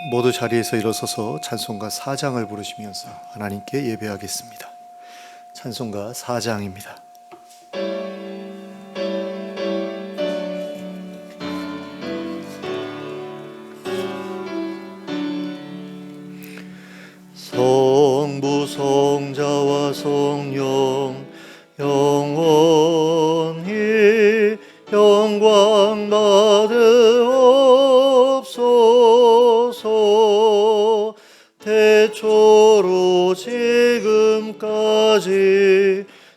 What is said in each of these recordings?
모두 자리에서 일어서서 찬송가 4장을 부르시면서 하나님께 예배하겠습니다. 찬송가 4장입니다. 성부 성자와 성령 영원히 영광 받으옵소서. 태초로 지금까지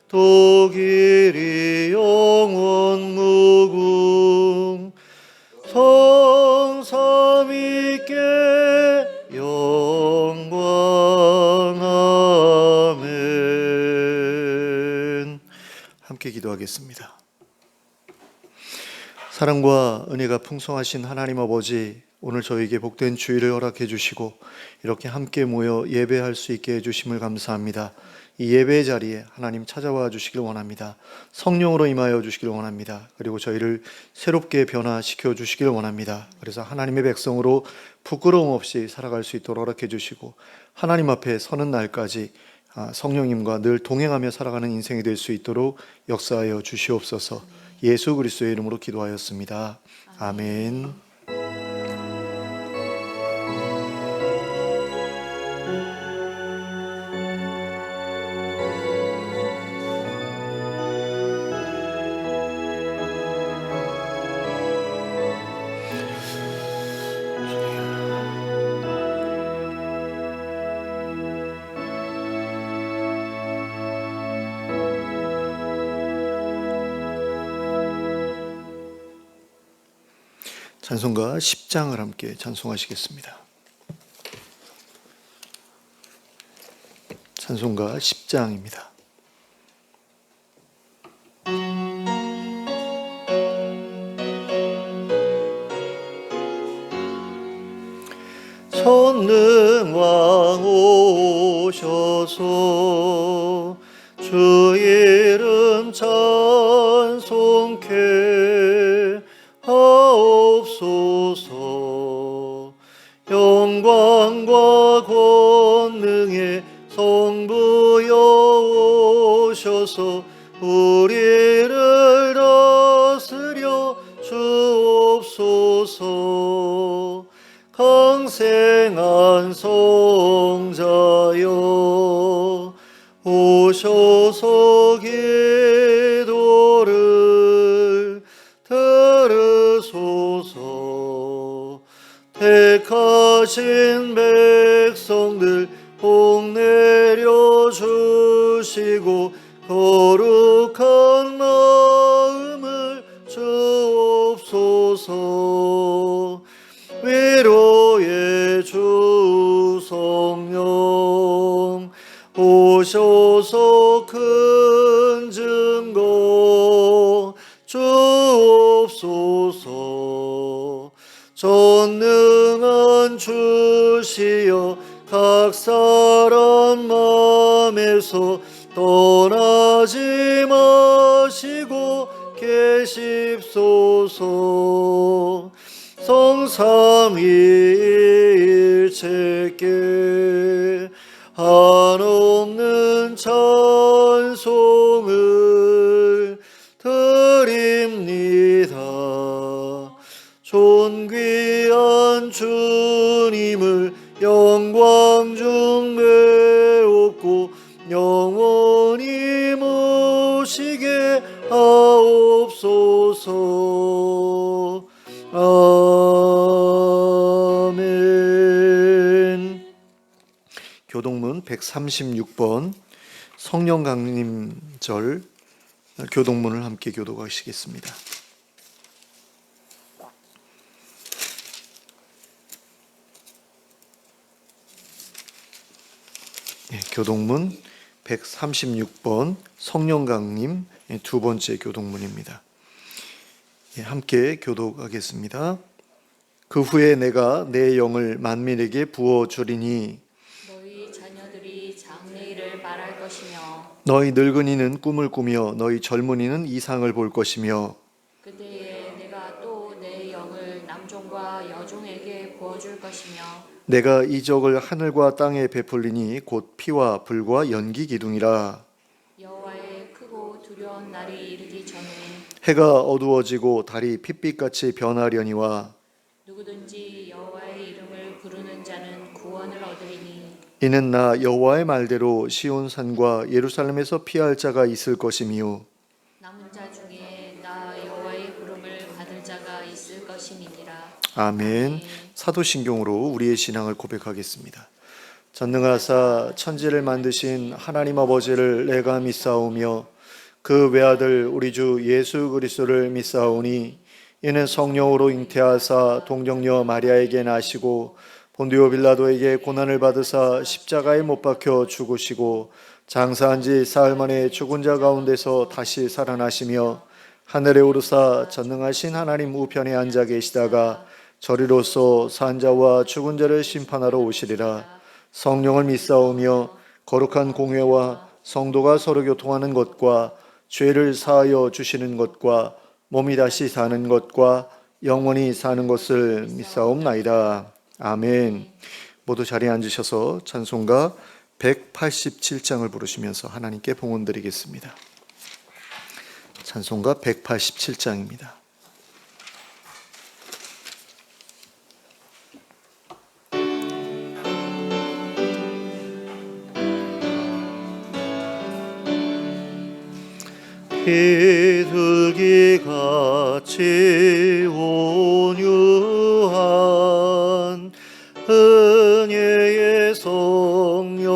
독일이 영원 무궁 성삼위께 영광. 아멘. 함께 기도하겠습니다. 사랑과 은혜가 풍성하신 하나님 아버지, 오늘 저에게 복된 주일을 허락해 주시고 이렇게 함께 모여 예배할 수 있게 해주심을 감사합니다. 이 예배의 자리에 하나님 찾아와 주시길 원합니다. 성령으로 임하여 주시길 원합니다. 그리고 저희를 새롭게 변화시켜 주시길 원합니다. 그래서 하나님의 백성으로 부끄러움 없이 살아갈 수 있도록 허락해 주시고 하나님 앞에 서는 날까지 성령님과 늘 동행하며 살아가는 인생이 될 수 있도록 역사하여 주시옵소서. 예수 그리스도의 이름으로 기도하였습니다. 아멘. 찬송가 10장을 함께 찬송하시겠습니다. 찬송가 10장입니다. 전능왕 오셔서 주 이름 찬송케 하옵소서. 영광과 권능의 성부여 오셔서 우리를 다스려 주옵소서. 강생한 성자여 오셔서 기도를 들으소서. 택하신 백성들 복 내려주시고 거룩한 마음을 주옵소서. 위로의 주 성령 오셔서 큰 증거 주옵소서. 전능한 주시여 각 사람 마음에서 떠나지 마시고 계십소서. 성삼위일체께 한없는 찬송을 드립니다. 존귀한 주님을 영광 중 배웠고 영원히 모시게 하옵소서. 아멘. 교동문 136번 성령 강림절 교동문을 함께 교독하시겠습니다. 교동문 136번 성령 강림 두 번째 교동문입니다. 함께 교독하겠습니다. 그 후에 내가 내 영을 만민에게 부어주리니 너희 자녀들이 장래일을 말할 것이며 너희 늙은이는 꿈을 꾸며 너희 젊은이는 이상을 볼 것이며 그때에 내가 또 내 영을 남종과 여종에게 부어 부어줄 것이며 내가 이적을 하늘과 땅에 베풀리니 곧 피와 불과 연기 기둥이라. 여호와의 크고 두려운 날이 이르기 전에 해가 어두워지고 달이 핏빛같이 변하려니와 누구든지 여호와의 이름을 부르는 자는 구원을 얻으리니 이는 나 여호와의 말대로 시온산과 예루살렘에서 피할 자가 있을 것이미요 남은 자 중에 나 여호와의 부름을 받을 자가 있을 것임이니라. 아멘. 사도신경으로 우리의 신앙을 고백하겠습니다. 전능하사 천지를 만드신 하나님 아버지를 내가 믿사오며 그 외아들 우리 주 예수 그리스도를 믿사오니 이는 성령으로 잉태하사 동정녀 마리아에게 나시고 본디오 빌라도에게 고난을 받으사 십자가에 못 박혀 죽으시고 장사한 지 사흘 만에 죽은 자 가운데서 다시 살아나시며 하늘에 오르사 전능하신 하나님 우편에 앉아 계시다가 저리로서 산자와 죽은 자를 심판하러 오시리라. 성령을 믿사오며 거룩한 공회와 성도가 서로 교통하는 것과 죄를 사하여 주시는 것과 몸이 다시 사는 것과 영원히 사는 것을 믿사옵나이다. 아멘. 모두 자리에 앉으셔서 찬송가 187장을 부르시면서 하나님께 봉헌 드리겠습니다. 찬송가 187장입니다. 비둘기같이 온유한 은혜의 성령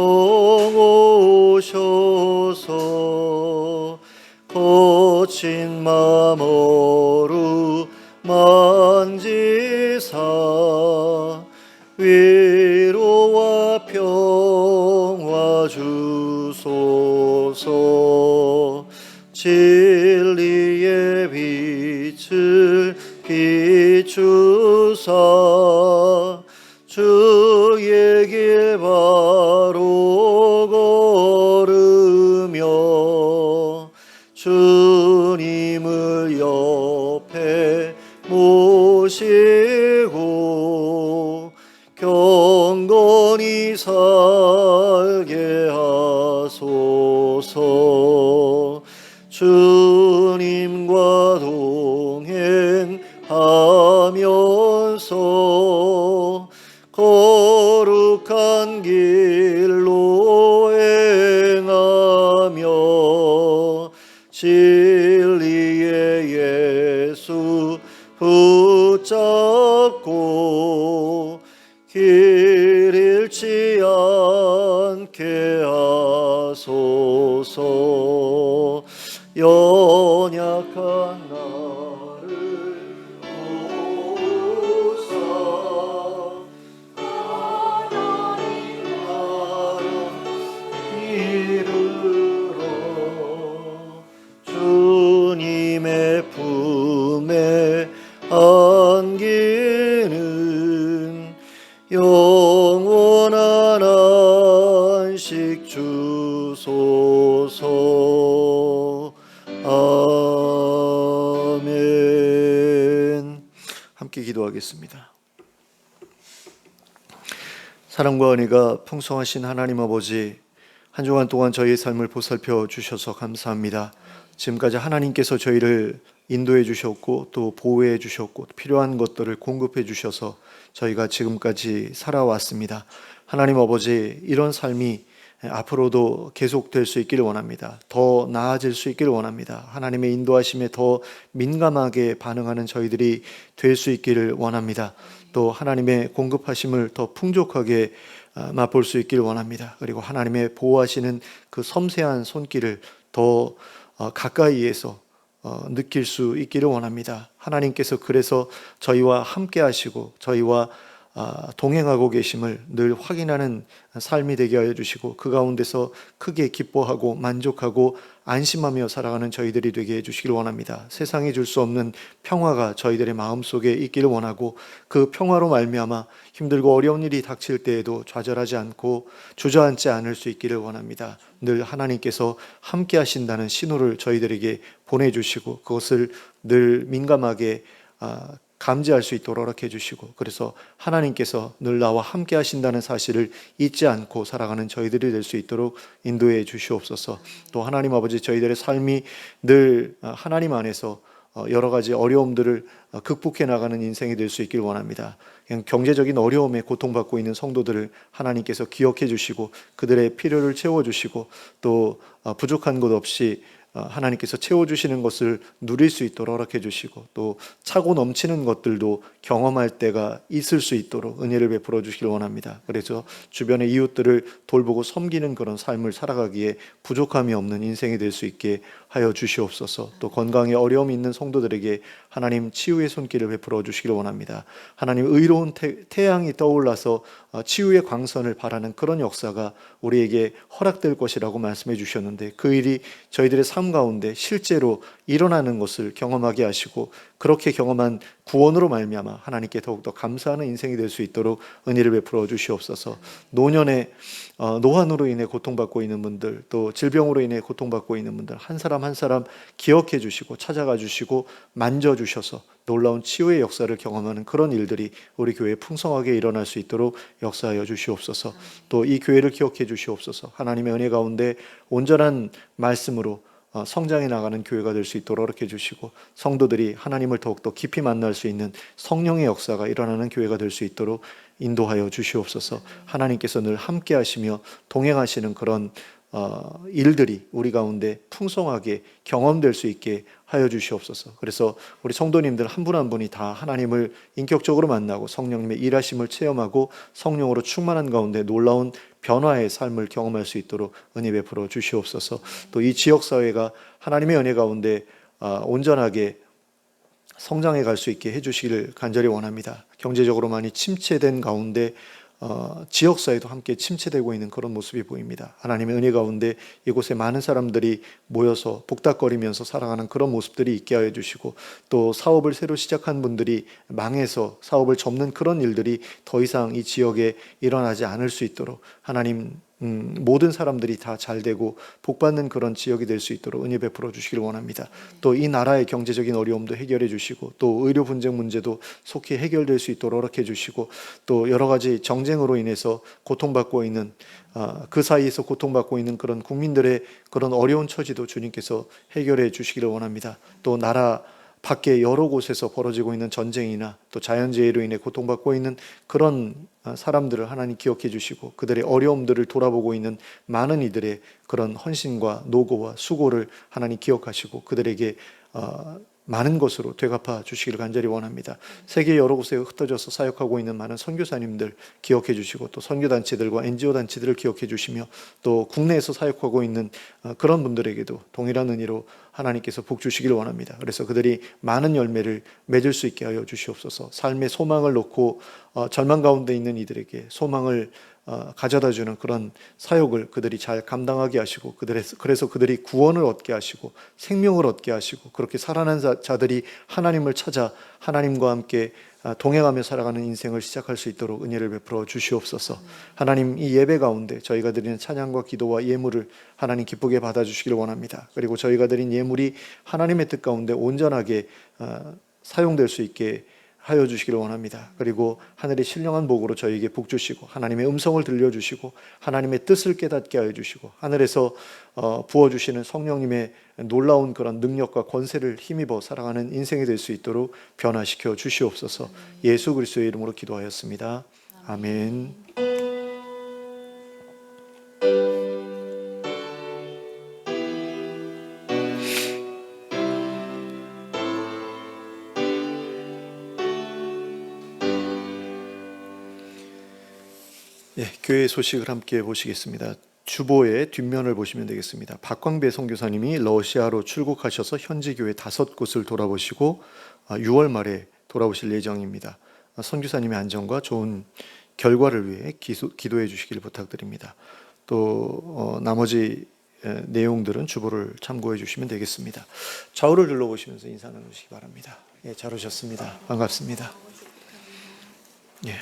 오셔서 거친 맘 어루만지사 위로와 평화 주소서. 진리의 빛을 비추사 주의 길 바로 걸으며 주님을 옆에 모시고 경건히 살게 하소서. 주님과 동행하면서 거룩한 길로 행하며 진리의 예수 붙잡고 길 잃지 않게 하소서. 연약한 나를 도우사 하나님 나라 이르러 주님의 품에 안기는 영원한 안식 주소서. 아멘. 함께 기도하겠습니다. 사랑과 은혜가 풍성하신 하나님 아버지, 한 주간 동안 저희의 삶을 보살펴 주셔서 감사합니다. 지금까지 하나님께서 저희를 인도해 주셨고 또 보호해 주셨고 필요한 것들을 공급해 주셔서 저희가 지금까지 살아왔습니다. 하나님 아버지, 이런 삶이 앞으로도 계속될 수 있기를 원합니다. 더 나아질 수 있기를 원합니다. 하나님의 인도하심에 더 민감하게 반응하는 저희들이 될 수 있기를 원합니다. 또 하나님의 공급하심을 더 풍족하게 맛볼 수 있기를 원합니다. 그리고 하나님의 보호하시는 그 섬세한 손길을 더 가까이에서 느낄 수 있기를 원합니다. 하나님께서 그래서 저희와 함께 하시고 저희와 동행하고 계심을 늘 확인하는 삶이 되게 하여 주시고 그 가운데서 크게 기뻐하고 만족하고 안심하며 살아가는 저희들이 되게 해주시기를 원합니다. 세상이 줄 수 없는 평화가 저희들의 마음속에 있기를 원하고 그 평화로 말미암아 힘들고 어려운 일이 닥칠 때에도 좌절하지 않고 주저앉지 않을 수 있기를 원합니다. 늘 하나님께서 함께 하신다는 신호를 저희들에게 보내주시고 그것을 늘 민감하게 감지할 수 있도록 허락해 주시고, 그래서 하나님께서 늘 나와 함께 하신다는 사실을 잊지 않고 살아가는 저희들이 될 수 있도록 인도해 주시옵소서. 또 하나님 아버지, 저희들의 삶이 늘 하나님 안에서 여러 가지 어려움들을 극복해 나가는 인생이 될 수 있길 원합니다. 그냥 경제적인 어려움에 고통받고 있는 성도들을 하나님께서 기억해 주시고 그들의 필요를 채워주시고 또 부족한 것 없이 하나님께서 채워주시는 것을 누릴 수 있도록 허락해 주시고 또 차고 넘치는 것들도 경험할 때가 있을 수 있도록 은혜를 베풀어 주시길 원합니다. 그래서 주변의 이웃들을 돌보고 섬기는 그런 삶을 살아가기에 부족함이 없는 인생이 될 수 있게 하여 주시옵소서. 또 건강에 어려움이 있는 성도들에게 하나님 치유의 손길을 베풀어 주시길 원합니다. 하나님 의로운 태양이 떠올라서 치유의 광선을 바라는 그런 역사가 우리에게 허락될 것이라고 말씀해 주셨는데 그 일이 저희들의 삶 가운데 실제로 일어나는 것을 경험하게 하시고 그렇게 경험한 구원으로 말미암아 하나님께 더욱더 감사하는 인생이 될 수 있도록 은혜를 베풀어 주시옵소서. 노년에 노환으로 인해 고통받고 있는 분들, 또 질병으로 인해 고통받고 있는 분들 한 사람 한 사람 기억해 주시고 찾아가 주시고 만져 주셔서 놀라운 치유의 역사를 경험하는 그런 일들이 우리 교회에 풍성하게 일어날 수 있도록 역사하여 주시옵소서. 또 이 교회를 기억해 주시옵소서. 하나님의 은혜 가운데 온전한 말씀으로 성장해 나가는 교회가 될 수 있도록 이렇게 해주시고 성도들이 하나님을 더욱더 깊이 만날 수 있는 성령의 역사가 일어나는 교회가 될 수 있도록 인도하여 주시옵소서. 하나님께서 늘 함께 하시며 동행하시는 그런 일들이 우리 가운데 풍성하게 경험될 수 있게 하여 주시옵소서. 그래서 우리 성도님들 한 분 한 분이 다 하나님을 인격적으로 만나고 성령님의 일하심을 체험하고 성령으로 충만한 가운데 놀라운 변화의 삶을 경험할 수 있도록 은혜 베풀어 주시옵소서. 또 이 지역사회가 하나님의 은혜 가운데 온전하게 성장해 갈 수 있게 해주시기를 간절히 원합니다. 경제적으로 많이 침체된 가운데 지역사회도 함께 침체되고 있는 그런 모습이 보입니다. 하나님의 은혜 가운데 이곳에 많은 사람들이 모여서 복닥거리면서 살아가는 그런 모습들이 있게 하여 주시고 또 사업을 새로 시작한 분들이 망해서 사업을 접는 그런 일들이 더 이상 이 지역에 일어나지 않을 수 있도록 하나님 모든 사람들이 다 잘되고 복받는 그런 지역이 될 수 있도록 은혜 베풀어 주시길 원합니다. 또 이 나라의 경제적인 어려움도 해결해 주시고 또 의료 분쟁 문제도 속히 해결될 수 있도록 허락해 주시고 또 여러 가지 정쟁으로 인해서 고통받고 있는 그 사이에서 고통받고 있는 그런 국민들의 그런 어려운 처지도 주님께서 해결해 주시기를 원합니다. 또 나라 밖에 여러 곳에서 벌어지고 있는 전쟁이나 또 자연재해로 인해 고통받고 있는 그런 사람들을 하나님 기억해 주시고 그들의 어려움들을 돌아보고 있는 많은 이들의 그런 헌신과 노고와 수고를 하나님 기억하시고 그들에게 많은 것으로 되갚아 주시기를 간절히 원합니다. 세계 여러 곳에 흩어져서 사역하고 있는 많은 선교사님들 기억해 주시고 또 선교단체들과 NGO 단체들을 기억해 주시며 또 국내에서 사역하고 있는 그런 분들에게도 동일한 은혜로 하나님께서 복 주시기를 원합니다. 그래서 그들이 많은 열매를 맺을 수 있게 하여 주시옵소서. 삶의 소망을 놓고 절망 가운데 있는 이들에게 소망을 가져다주는 그런 사역을 그들이 잘 감당하게 하시고 그래서 그들이 구원을 얻게 하시고 생명을 얻게 하시고 그렇게 살아난 자들이 하나님을 찾아 하나님과 함께 동행하며 살아가는 인생을 시작할 수 있도록 은혜를 베풀어 주시옵소서. 하나님 이 예배 가운데 저희가 드리는 찬양과 기도와 예물을 하나님 기쁘게 받아주시기를 원합니다. 그리고 저희가 드린 예물이 하나님의 뜻 가운데 온전하게 사용될 수 있게 하여 주시기를 원합니다. 그리고 하늘의 신령한 복으로 저희에게 복 주시고 하나님의 음성을 들려주시고 하나님의 뜻을 깨닫게 하여 주시고 하늘에서 부어주시는 성령님의 놀라운 그런 능력과 권세를 힘입어 살아가는 인생이 될 수 있도록 변화시켜 주시옵소서. 예수 그리스도의 이름으로 기도하였습니다. 아멘. 교회 소식을 함께 보시겠습니다. 주보의 뒷면을 보시면 되겠습니다. 박광배 선교사님이 러시아로 출국하셔서 현지 교회 5곳을 돌아보시고 6월 말에 돌아오실 예정입니다. 선교사님의 안전과 좋은 결과를 위해 기도해 주시길 부탁드립니다. 또 나머지 내용들은 주보를 참고해 주시면 되겠습니다. 좌우를 둘러보시면서 인사 나누시기 바랍니다. 잘 오셨습니다. 반갑습니다.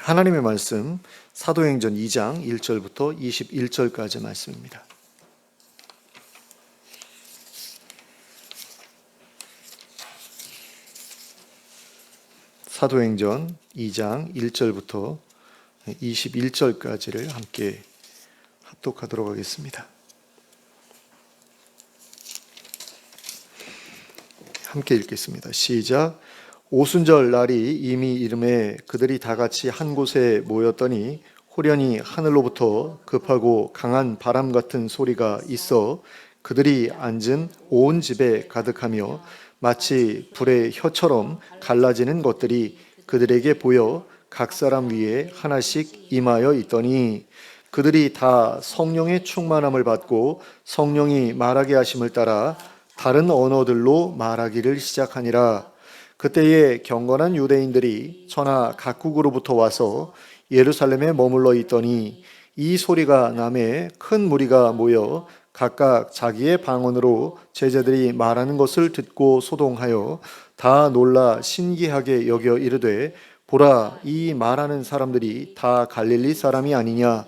하나님의 말씀 사도행전 2장 1절부터 21절까지 말씀입니다. 사도행전 2장 1절부터 21절까지를 함께 합독하도록 하겠습니다. 함께 읽겠습니다. 시작. 오순절 날이 이미 이름에 그들이 다 같이 한 곳에 모였더니 호련히 하늘로부터 급하고 강한 바람 같은 소리가 있어 그들이 앉은 온 집에 가득하며 마치 불의 혀처럼 갈라지는 것들이 그들에게 보여 각 사람 위에 하나씩 임하여 있더니 그들이 다 성령의 충만함을 받고 성령이 말하게 하심을 따라 다른 언어들로 말하기를 시작하니라. 그때에 경건한 유대인들이 천하 각국으로부터 와서 예루살렘에 머물러 있더니 이 소리가 나매 큰 무리가 모여 각각 자기의 방언으로 제자들이 말하는 것을 듣고 소동하여 다 놀라 신기하게 여겨 이르되 보라, 이 말하는 사람들이 다 갈릴리 사람이 아니냐?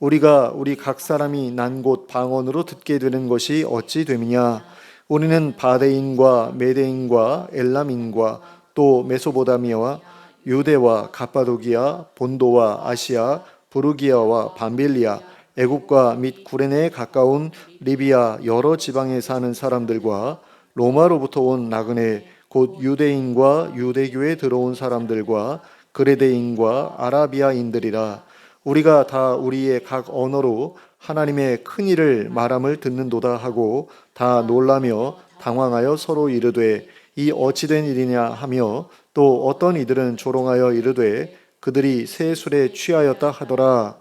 우리가 우리 각 사람이 난 곳 방언으로 듣게 되는 것이 어찌 됨이냐? 우리는 바데인과 메데인과 엘람인과 또 메소보다미아와 유대와 갑바도기아, 본도와 아시아, 부르기아와 밤빌리아, 애국과 및 구레네에 가까운 리비아 여러 지방에 사는 사람들과 로마로부터 온 나그네 곧 유대인과 유대교에 들어온 사람들과 그레데인과 아라비아인들이라. 우리가 다 우리의 각 언어로 하나님의 큰 일을 말함을 듣는도다 하고 다 놀라며 당황하여 서로 이르되 이 어찌된 일이냐 하며 또 어떤 이들은 조롱하여 이르되 그들이 새 술에 취하였다 하더라.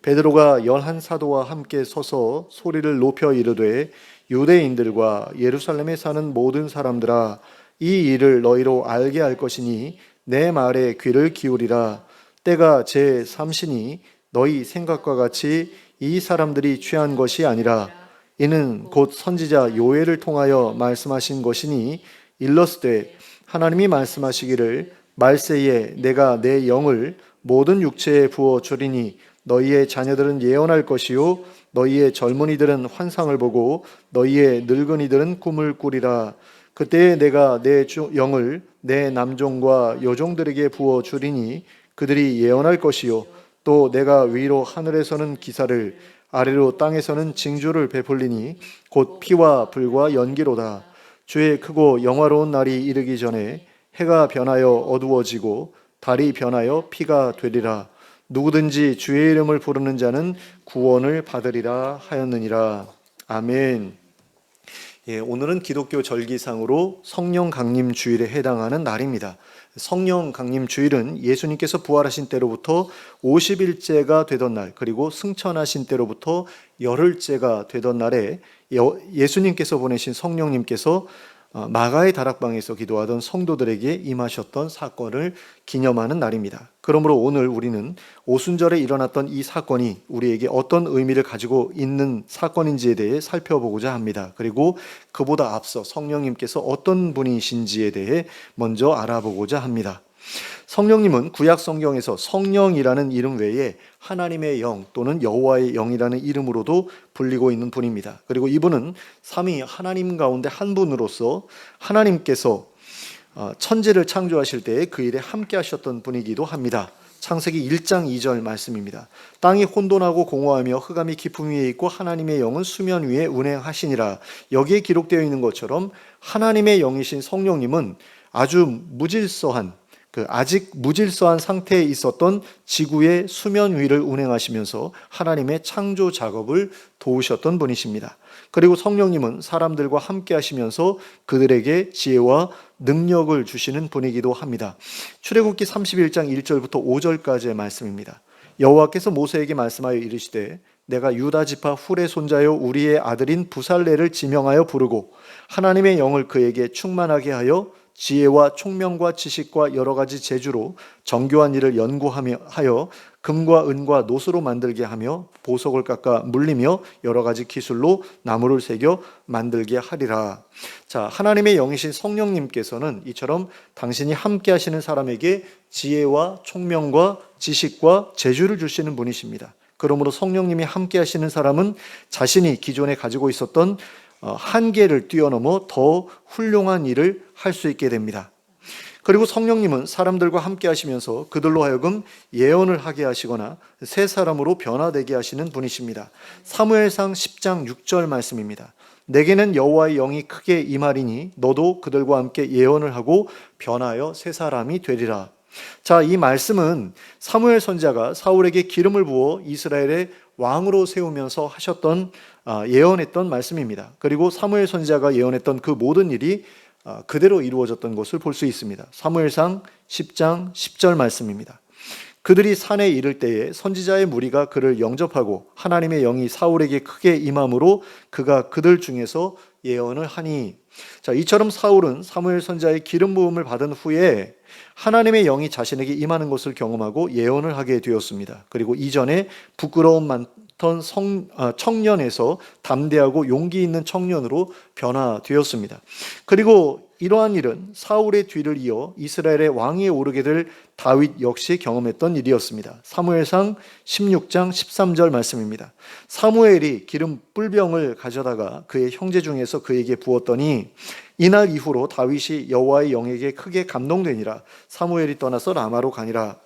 베드로가 11 사도와 함께 서서 소리를 높여 이르되 유대인들과 예루살렘에 사는 모든 사람들아, 이 일을 너희로 알게 할 것이니 내 말에 귀를 기울이라. 때가 제 3시니 너희 생각과 같이 이 사람들이 취한 것이 아니라 이는 곧 선지자 요엘을 통하여 말씀하신 것이니 일렀으되 하나님이 말씀하시기를 말세에 내가 내 영을 모든 육체에 부어 주리니 너희의 자녀들은 예언할 것이요 너희의 젊은이들은 환상을 보고 너희의 늙은이들은 꿈을 꾸리라. 그때에 내가 내 영을 내 남종과 여종들에게 부어 주리니 그들이 예언할 것이요 또 내가 위로 하늘에서는 기사를 아래로 땅에서는 징조를 베풀리니 곧 피와 불과 연기로다. 주의 크고 영화로운 날이 이르기 전에 해가 변하여 어두워지고 달이 변하여 피가 되리라. 누구든지 주의 이름을 부르는 자는 구원을 받으리라 하였느니라. 아멘. 오늘은 기독교 절기상으로 성령 강림 주일에 해당하는 날입니다. 성령 강림 주일은 예수님께서 부활하신 때로부터 50일째가 되던 날, 그리고 승천하신 때로부터 열흘째가 되던 날에 예수님께서 보내신 성령님께서 마가의 다락방에서 기도하던 성도들에게 임하셨던 사건을 기념하는 날입니다. 그러므로 오늘 우리는 오순절에 일어났던 이 사건이 우리에게 어떤 의미를 가지고 있는 사건인지에 대해 살펴보고자 합니다. 그리고 그보다 앞서 성령님께서 어떤 분이신지에 대해 먼저 알아보고자 합니다. 성령님은 구약 성경에서 성령이라는 이름 외에 하나님의 영 또는 여호와의 영이라는 이름으로도 불리고 있는 분입니다. 그리고 이분은 삼위 하나님 가운데 한 분으로서 하나님께서 천지를 창조하실 때에 그 일에 함께 하셨던 분이기도 합니다. 창세기 1장 2절 말씀입니다. 땅이 혼돈하고 공허하며 흑암이 깊음 위에 있고 하나님의 영은 수면 위에 운행하시니라. 여기에 기록되어 있는 것처럼 하나님의 영이신 성령님은 아주 무질서한 아직 무질서한 상태에 있었던 지구의 수면 위를 운행하시면서 하나님의 창조 작업을 도우셨던 분이십니다. 그리고 성령님은 사람들과 함께 하시면서 그들에게 지혜와 능력을 주시는 분이기도 합니다. 출애굽기 31장 1절부터 5절까지의 말씀입니다. 여호와께서 모세에게 말씀하여 이르시되 내가 유다 지파 훌의 손자요 우리의 아들인 부살레를 지명하여 부르고 하나님의 영을 그에게 충만하게 하여 지혜와 총명과 지식과 여러 가지 재주로 정교한 일을 연구하여 금과 은과 노수로 만들게 하며 보석을 깎아 물리며 여러 가지 기술로 나무를 새겨 만들게 하리라. 자, 하나님의 영이신 성령님께서는 이처럼 당신이 함께 하시는 사람에게 지혜와 총명과 지식과 재주를 주시는 분이십니다. 그러므로 성령님이 함께 하시는 사람은 자신이 기존에 가지고 있었던 한계를 뛰어넘어 더 훌륭한 일을 할 수 있게 됩니다. 그리고 성령님은 사람들과 함께 하시면서 그들로 하여금 예언을 하게 하시거나 새 사람으로 변화되게 하시는 분이십니다. 사무엘상 10장 6절 말씀입니다. 내게는 여호와의 영이 크게 임하리니 너도 그들과 함께 예언을 하고 변하여 새 사람이 되리라. 자, 이 말씀은 사무엘 선지자가 사울에게 기름을 부어 이스라엘의 왕으로 세우면서 하셨던 예언했던 말씀입니다. 그리고 사무엘 선지자가 예언했던 그 모든 일이 그대로 이루어졌던 것을 볼 수 있습니다. 사무엘상 10장 10절 말씀입니다. 그들이 산에 이를 때에 선지자의 무리가 그를 영접하고 하나님의 영이 사울에게 크게 임함으로 그가 그들 중에서 예언을 하니. 자, 이처럼 사울은 사무엘 선지자의 기름 부음을 받은 후에 하나님의 영이 자신에게 임하는 것을 경험하고 예언을 하게 되었습니다. 그리고 이전에 부끄러움 많던 청년에서 담대하고 용기 있는 청년으로 변화되었습니다. 그리고 이러한 일은 사울의 뒤를 이어 이스라엘의 왕위에 오르게 될 다윗 역시 경험했던 일이었습니다. 사무엘상 16장 13절 말씀입니다. 사무엘이 기름 뿔병을 가져다가 그의 형제 중에서 그에게 부었더니 이날 이후로 다윗이 여호와의 영에게 크게 감동되니라. 사무엘이 떠나서 라마로 가니라.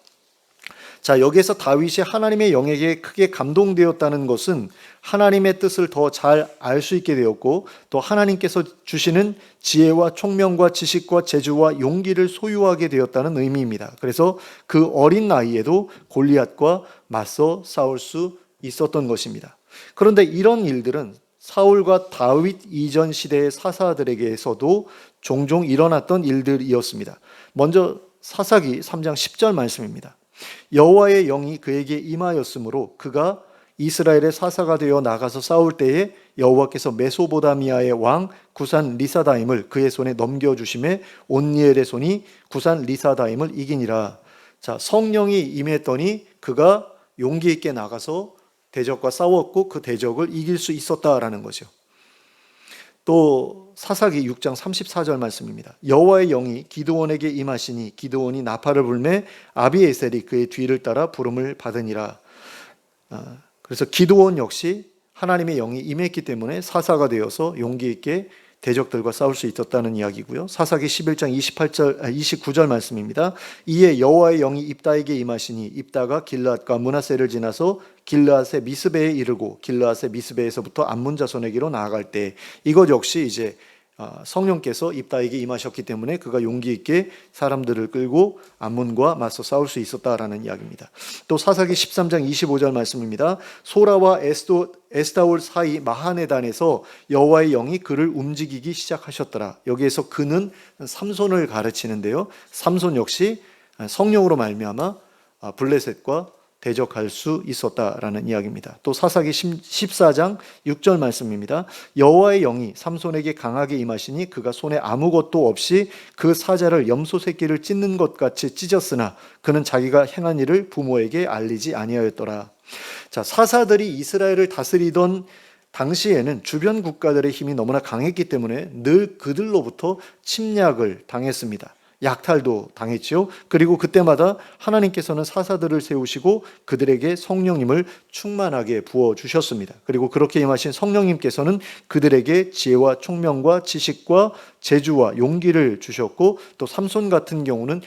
자, 여기에서 다윗이 하나님의 영에게 크게 감동되었다는 것은 하나님의 뜻을 더 잘 알 수 있게 되었고 또 하나님께서 주시는 지혜와 총명과 지식과 재주와 용기를 소유하게 되었다는 의미입니다. 그래서 그 어린 나이에도 골리앗과 맞서 싸울 수 있었던 것입니다. 그런데 이런 일들은 사울과 다윗 이전 시대의 사사들에게서도 종종 일어났던 일들이었습니다. 먼저 사사기 3장 10절 말씀입니다. 여호와의 영이 그에게 임하였으므로 그가 이스라엘의 사사가 되어 나가서 싸울 때에 여호와께서 메소보다미아의 왕 구산 리사다임을 그의 손에 넘겨주심에 온니엘의 손이 구산 리사다임을 이기니라. 자, 성령이 임했더니 그가 용기 있게 나가서 대적과 싸웠고 그 대적을 이길 수 있었다라는 거죠. 또 사사기 6장 34절 말씀입니다. 여호와의 영이 기드온에게 임하시니 기드온이 나팔을 불매 아비에셀이 그의 뒤를 따라 부름을 받으니라. 그래서 기드온 역시 하나님의 영이 임했기 때문에 사사가 되어서 용기 있게 대적들과 싸울 수 있었다는 이야기고요. 사사기 11장 29절 말씀입니다. 이에 여호와의 영이 입다에게 임하시니 입다가 길르앗과 므낫세를 지나서 길르앗의 미스베에 이르고 길르앗의 미스베에서부터 암몬 자손에게로 나아갈 때 이것 역시 이제 성령께서 입다에게 임하셨기 때문에 그가 용기 있게 사람들을 끌고 암몬과 맞서 싸울 수 있었다라는 이야기입니다. 또 사사기 13장 25절 말씀입니다. 소라와 에스타올 사이 마하네단에서 여호와의 영이 그를 움직이기 시작하셨더라. 여기에서 그는 삼손을 가르치는데요. 삼손 역시 성령으로 말미암아 블레셋과 대적할 수 있었다라는 이야기입니다. 또 사사기 14장 6절 말씀입니다. 여호와의 영이 삼손에게 강하게 임하시니 그가 손에 아무것도 없이 그 사자를 염소 새끼를 찢는 것 같이 찢었으나 그는 자기가 행한 일을 부모에게 알리지 아니하였더라. 자, 사사들이 이스라엘을 다스리던 당시에는 주변 국가들의 힘이 너무나 강했기 때문에 늘 그들로부터 침략을 당했습니다. 약탈도 당했죠. 그리고 그때마다 하나님께서는 사사들을 세우시고 그들에게 성령님을 충만하게 부어주셨습니다. 그리고 그렇게 임하신 성령님께서는 그들에게 지혜와 총명과 지식과 재주와 용기를 주셨고 또 삼손 같은 경우는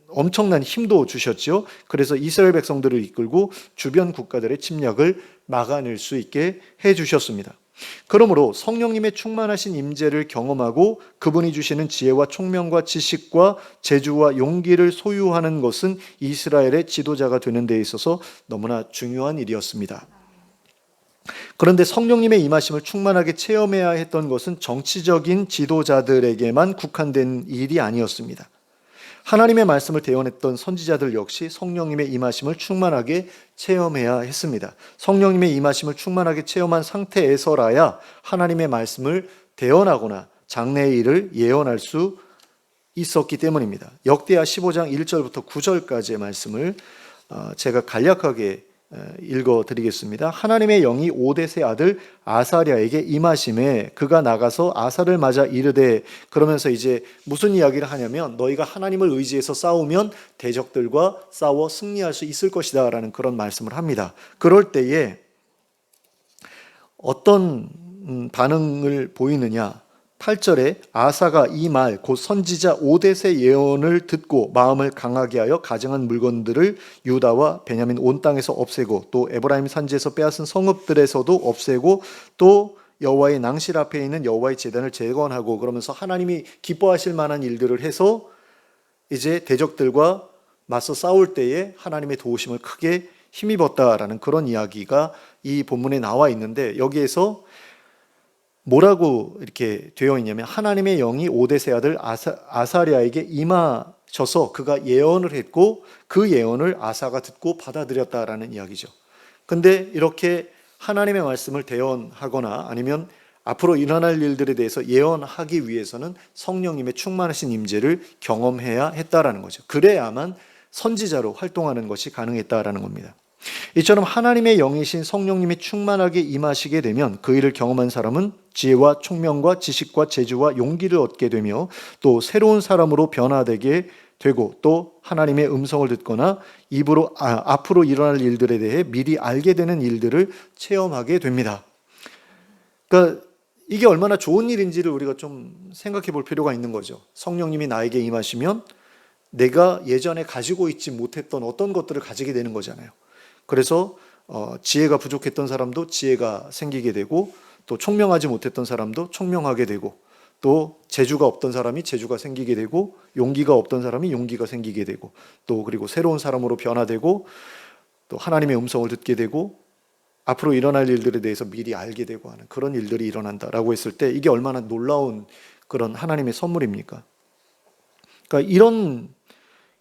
엄청난 힘도 주셨죠. 그래서 이스라엘 백성들을 이끌고 주변 국가들의 침략을 막아낼 수 있게 해주셨습니다. 그러므로 성령님의 충만하신 임재를 경험하고 그분이 주시는 지혜와 총명과 지식과 재주와 용기를 소유하는 것은 이스라엘의 지도자가 되는 데 있어서 너무나 중요한 일이었습니다. 그런데 성령님의 임하심을 충만하게 체험해야 했던 것은 정치적인 지도자들에게만 국한된 일이 아니었습니다. 하나님의 말씀을 대언했던 선지자들 역시 성령님의 임하심을 충만하게 체험해야 했습니다. 성령님의 임하심을 충만하게 체험한 상태에서라야 하나님의 말씀을 대언하거나 장래의 일을 예언할 수 있었기 때문입니다. 역대하 15장 1절부터 9절까지의 말씀을 제가 간략하게 읽어드리겠습니다. 하나님의 영이 오뎃의 아들 아사랴에게 임하심에 그가 나가서 아사를 맞아 이르되, 그러면서 이제 무슨 이야기를 하냐면 너희가 하나님을 의지해서 싸우면 대적들과 싸워 승리할 수 있을 것이다 라는 그런 말씀을 합니다. 그럴 때에 어떤 반응을 보이느냐, 8절에 아사가 이 말 곧 선지자 오뎃의 예언을 듣고 마음을 강하게 하여 가증한 물건들을 유다와 베냐민 온 땅에서 없애고 또 에브라임 산지에서 빼앗은 성읍들에서도 없애고 또 여호와의 낭실 앞에 있는 여호와의 제단을 재건하고, 그러면서 하나님이 기뻐하실 만한 일들을 해서 이제 대적들과 맞서 싸울 때에 하나님의 도우심을 크게 힘입었다라는 그런 이야기가 이 본문에 나와 있는데, 여기에서 뭐라고 이렇게 되어 있냐면 하나님의 영이 오뎃의 아들 아사랴에게 임하셔서 그가 예언을 했고 그 예언을 아사가 듣고 받아들였다라는 이야기죠. 근데 이렇게 하나님의 말씀을 대언하거나 아니면 앞으로 일어날 일들에 대해서 예언하기 위해서는 성령님의 충만하신 임재를 경험해야 했다라는 거죠. 그래야만 선지자로 활동하는 것이 가능했다라는 겁니다. 이처럼 하나님의 영이신 성령님이 충만하게 임하시게 되면 그 일을 경험한 사람은 지혜와 총명과 지식과 재주와 용기를 얻게 되며 또 새로운 사람으로 변화되게 되고 또 하나님의 음성을 듣거나 입으로 앞으로 일어날 일들에 대해 미리 알게 되는 일들을 체험하게 됩니다. 그러니까 이게 얼마나 좋은 일인지를 우리가 좀 생각해 볼 필요가 있는 거죠. 성령님이 나에게 임하시면 내가 예전에 가지고 있지 못했던 어떤 것들을 가지게 되는 거잖아요. 그래서 지혜가 부족했던 사람도 지혜가 생기게 되고 또 총명하지 못했던 사람도 총명하게 되고 또 재주가 없던 사람이 재주가 생기게 되고 용기가 없던 사람이 용기가 생기게 되고 또 그리고 새로운 사람으로 변화되고 또 하나님의 음성을 듣게 되고 앞으로 일어날 일들에 대해서 미리 알게 되고 하는 그런 일들이 일어난다라고 했을 때 이게 얼마나 놀라운 그런 하나님의 선물입니까? 그러니까 이런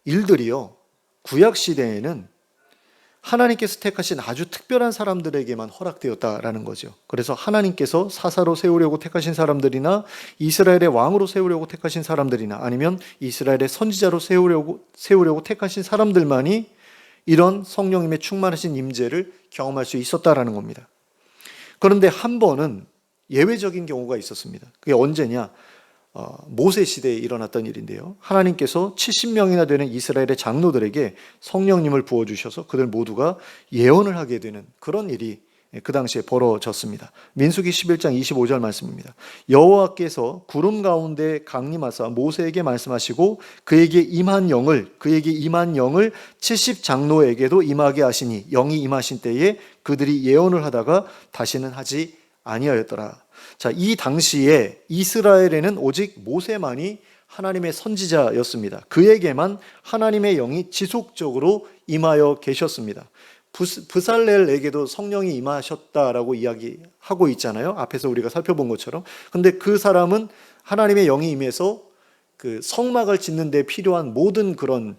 일들이요, 구약 시대에는 하나님께서 택하신 아주 특별한 사람들에게만 허락되었다라는 거죠. 그래서 하나님께서 사사로 세우려고 택하신 사람들이나 이스라엘의 왕으로 세우려고 택하신 사람들이나 아니면 이스라엘의 선지자로 세우려고 택하신 사람들만이 이런 성령님의 충만하신 임재를 경험할 수 있었다라는 겁니다. 그런데 한 번은 예외적인 경우가 있었습니다. 그게 언제냐? 모세 시대에 일어났던 일인데요. 하나님께서 70명이나 되는 이스라엘의 장로들에게 성령님을 부어주셔서 그들 모두가 예언을 하게 되는 그런 일이 그 당시에 벌어졌습니다. 민수기 11장 25절 말씀입니다. 여호와께서 구름 가운데 강림하사 모세에게 말씀하시고 그에게 임한 영을 70장로에게도 임하게 하시니 영이 임하신 때에 그들이 예언을 하다가 다시는 하지 아니하였더라. 자, 이 당시에 이스라엘에는 오직 모세만이 하나님의 선지자였습니다. 그에게만 하나님의 영이 지속적으로 임하여 계셨습니다. 브살렐에게도 성령이 임하셨다라고 이야기하고 있잖아요. 앞에서 우리가 살펴본 것처럼. 근데 그 사람은 하나님의 영이 임해서 그 성막을 짓는 데 필요한 모든 그런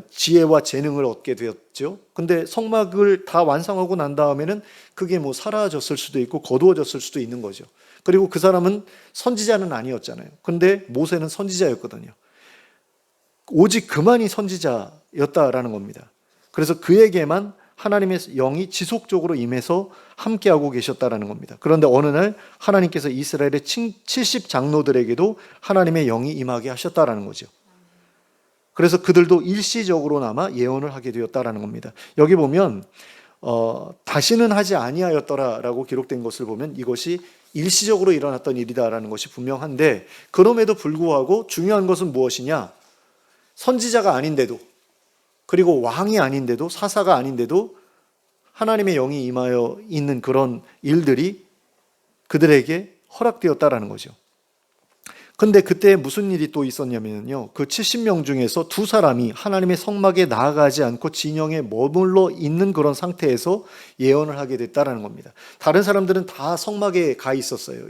지혜와 재능을 얻게 되었죠. 근데 성막을 다 완성하고 난 다음에는 그게 뭐 사라졌을 수도 있고 거두어졌을 수도 있는 거죠. 그리고 그 사람은 선지자는 아니었잖아요. 근데 모세는 선지자였거든요. 오직 그만이 선지자였다라는 겁니다. 그래서 그에게만 하나님의 영이 지속적으로 임해서 함께하고 계셨다라는 겁니다. 그런데 어느 날 하나님께서 이스라엘의 70장로들에게도 하나님의 영이 임하게 하셨다라는 거죠. 그래서 그들도 일시적으로나마 예언을 하게 되었다라는 겁니다. 여기 보면 다시는 하지 아니하였더라라고 기록된 것을 보면 이것이 일시적으로 일어났던 일이다라는 것이 분명한데, 그럼에도 불구하고 중요한 것은 무엇이냐? 선지자가 아닌데도, 그리고 왕이 아닌데도, 사사가 아닌데도 하나님의 영이 임하여 있는 그런 일들이 그들에게 허락되었다라는 거죠. 근데 그때 무슨 일이 또 있었냐면요, 그 70명 중에서 두 사람이 하나님의 성막에 나아가지 않고 진영에 머물러 있는 그런 상태에서 예언을 하게 됐다라는 겁니다. 다른 사람들은 다 성막에 가 있었어요.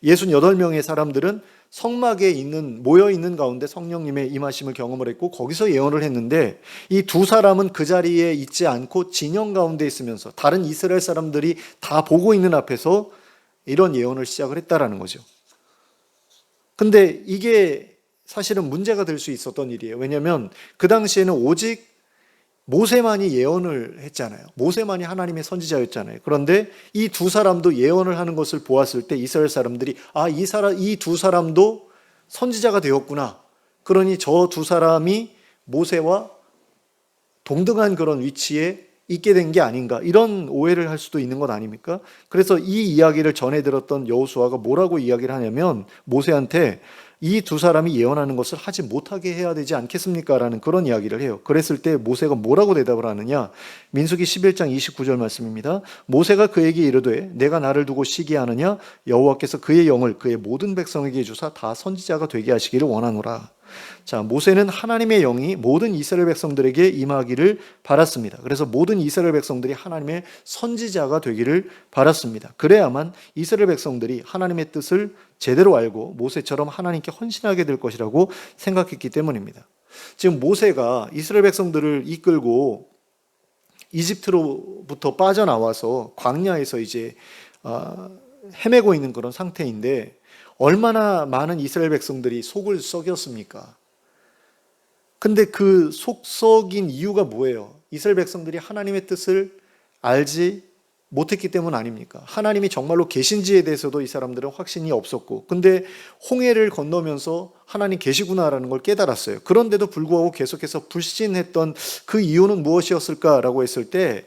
68명의 사람들은 성막에 모여 있는 가운데 성령님의 임하심을 경험을 했고 거기서 예언을 했는데, 이 두 사람은 그 자리에 있지 않고 진영 가운데 있으면서 다른 이스라엘 사람들이 다 보고 있는 앞에서 이런 예언을 시작을 했다라는 거죠. 근데 이게 사실은 문제가 될 수 있었던 일이에요. 왜냐하면 그 당시에는 오직 모세만이 예언을 했잖아요. 모세만이 하나님의 선지자였잖아요. 그런데 이 두 사람도 예언을 하는 것을 보았을 때 이스라엘 사람들이 이 두 사람도 선지자가 되었구나. 그러니 저 두 사람이 모세와 동등한 그런 위치에 있게 된 게 아닌가, 이런 오해를 할 수도 있는 것 아닙니까? 그래서 이 이야기를 전해 들었던 여호수아가 뭐라고 이야기를 하냐면 모세한테 이 두 사람이 예언하는 것을 하지 못하게 해야 되지 않겠습니까? 라는 그런 이야기를 해요. 그랬을 때 모세가 뭐라고 대답을 하느냐? 민수기 11장 29절 말씀입니다. 모세가 그에게 이르되 내가 나를 두고 시기하느냐? 여호와께서 그의 영을 그의 모든 백성에게 주사 다 선지자가 되게 하시기를 원하노라. 자, 모세는 하나님의 영이 모든 이스라엘 백성들에게 임하기를 바랐습니다. 그래서 모든 이스라엘 백성들이 하나님의 선지자가 되기를 바랐습니다. 그래야만 이스라엘 백성들이 하나님의 뜻을 제대로 알고 모세처럼 하나님께 헌신하게 될 것이라고 생각했기 때문입니다. 지금 모세가 이스라엘 백성들을 이끌고 이집트로부터 빠져나와서 광야에서 이제 헤매고 있는 그런 상태인데 얼마나 많은 이스라엘 백성들이 속을 썩였습니까? 근데 그 속 썩인 이유가 뭐예요? 이스라엘 백성들이 하나님의 뜻을 알지 못했기 때문 아닙니까? 하나님이 정말로 계신지에 대해서도 이 사람들은 확신이 없었고, 근데 홍해를 건너면서 하나님 계시구나라는 걸 깨달았어요. 그런데도 불구하고 계속해서 불신했던 그 이유는 무엇이었을까라고 했을 때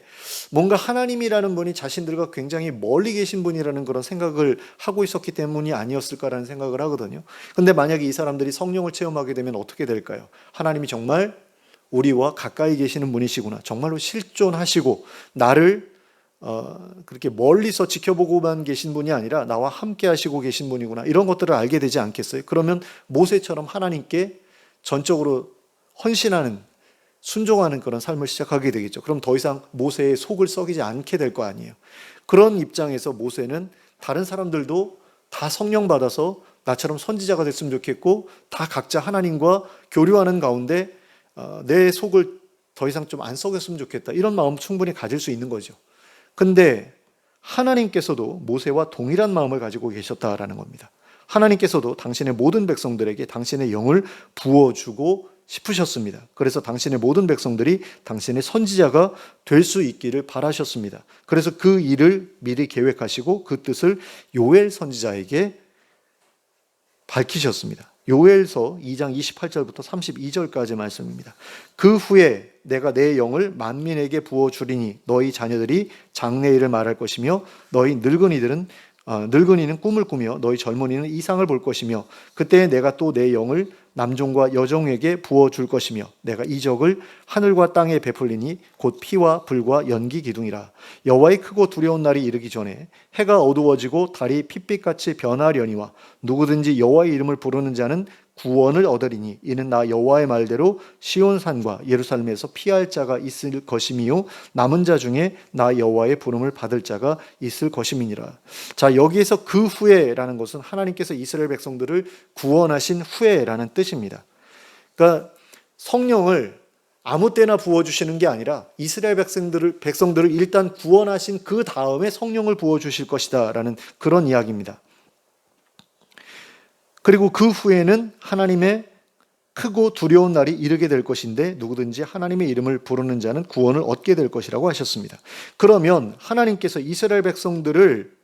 뭔가 하나님이라는 분이 자신들과 굉장히 멀리 계신 분이라는 그런 생각을 하고 있었기 때문이 아니었을까라는 생각을 하거든요. 근데 만약에 이 사람들이 성령을 체험하게 되면 어떻게 될까요? 하나님이 정말 우리와 가까이 계시는 분이시구나, 정말로 실존하시고 나를 그렇게 멀리서 지켜보고만 계신 분이 아니라 나와 함께 하시고 계신 분이구나, 이런 것들을 알게 되지 않겠어요? 그러면 모세처럼 하나님께 전적으로 헌신하는, 순종하는 그런 삶을 시작하게 되겠죠. 그럼 더 이상 모세의 속을 썩이지 않게 될 거 아니에요. 그런 입장에서 모세는 다른 사람들도 다 성령 받아서 나처럼 선지자가 됐으면 좋겠고 다 각자 하나님과 교류하는 가운데 내 속을 더 이상 좀 안 썩였으면 좋겠다, 이런 마음 충분히 가질 수 있는 거죠. 근데 하나님께서도 모세와 동일한 마음을 가지고 계셨다라는 겁니다. 하나님께서도 당신의 모든 백성들에게 당신의 영을 부어주고 싶으셨습니다. 그래서 당신의 모든 백성들이 당신의 선지자가 될 수 있기를 바라셨습니다. 그래서 그 일을 미리 계획하시고 그 뜻을 요엘 선지자에게 밝히셨습니다. 요엘서 2장 28절부터 32절까지 말씀입니다. 그 후에 내가 내 영을 만민에게 부어주리니 너희 자녀들이 장래일을 말할 것이며 너희 늙은이는 꿈을 꾸며 너희 젊은이는 이상을 볼 것이며 그때 내가 또 내 영을 남종과 여종에게 부어줄 것이며 내가 이적을 하늘과 땅에 베풀리니 곧 피와 불과 연기 기둥이라. 여호와의 크고 두려운 날이 이르기 전에 해가 어두워지고 달이 핏빛같이 변하려니와 누구든지 여호와의 이름을 부르는 자는 구원을 얻으리니 이는 나 여호와의 말대로 시온산과 예루살렘에서 피할 자가 있을 것임이요 남은 자 중에 나 여호와의 부름을 받을 자가 있을 것임이니라. 자, 여기에서 그 후에라는 것은 하나님께서 이스라엘 백성들을 구원하신 후에라는 뜻입니다. 그러니까 성령을 아무 때나 부어주시는 게 아니라 이스라엘 백성들을 일단 구원하신 그 다음에 성령을 부어주실 것이다 라는 그런 이야기입니다. 그리고 그 후에는 하나님의 크고 두려운 날이 이르게 될 것인데 누구든지 하나님의 이름을 부르는 자는 구원을 얻게 될 것이라고 하셨습니다. 그러면 하나님께서 이스라엘 백성들을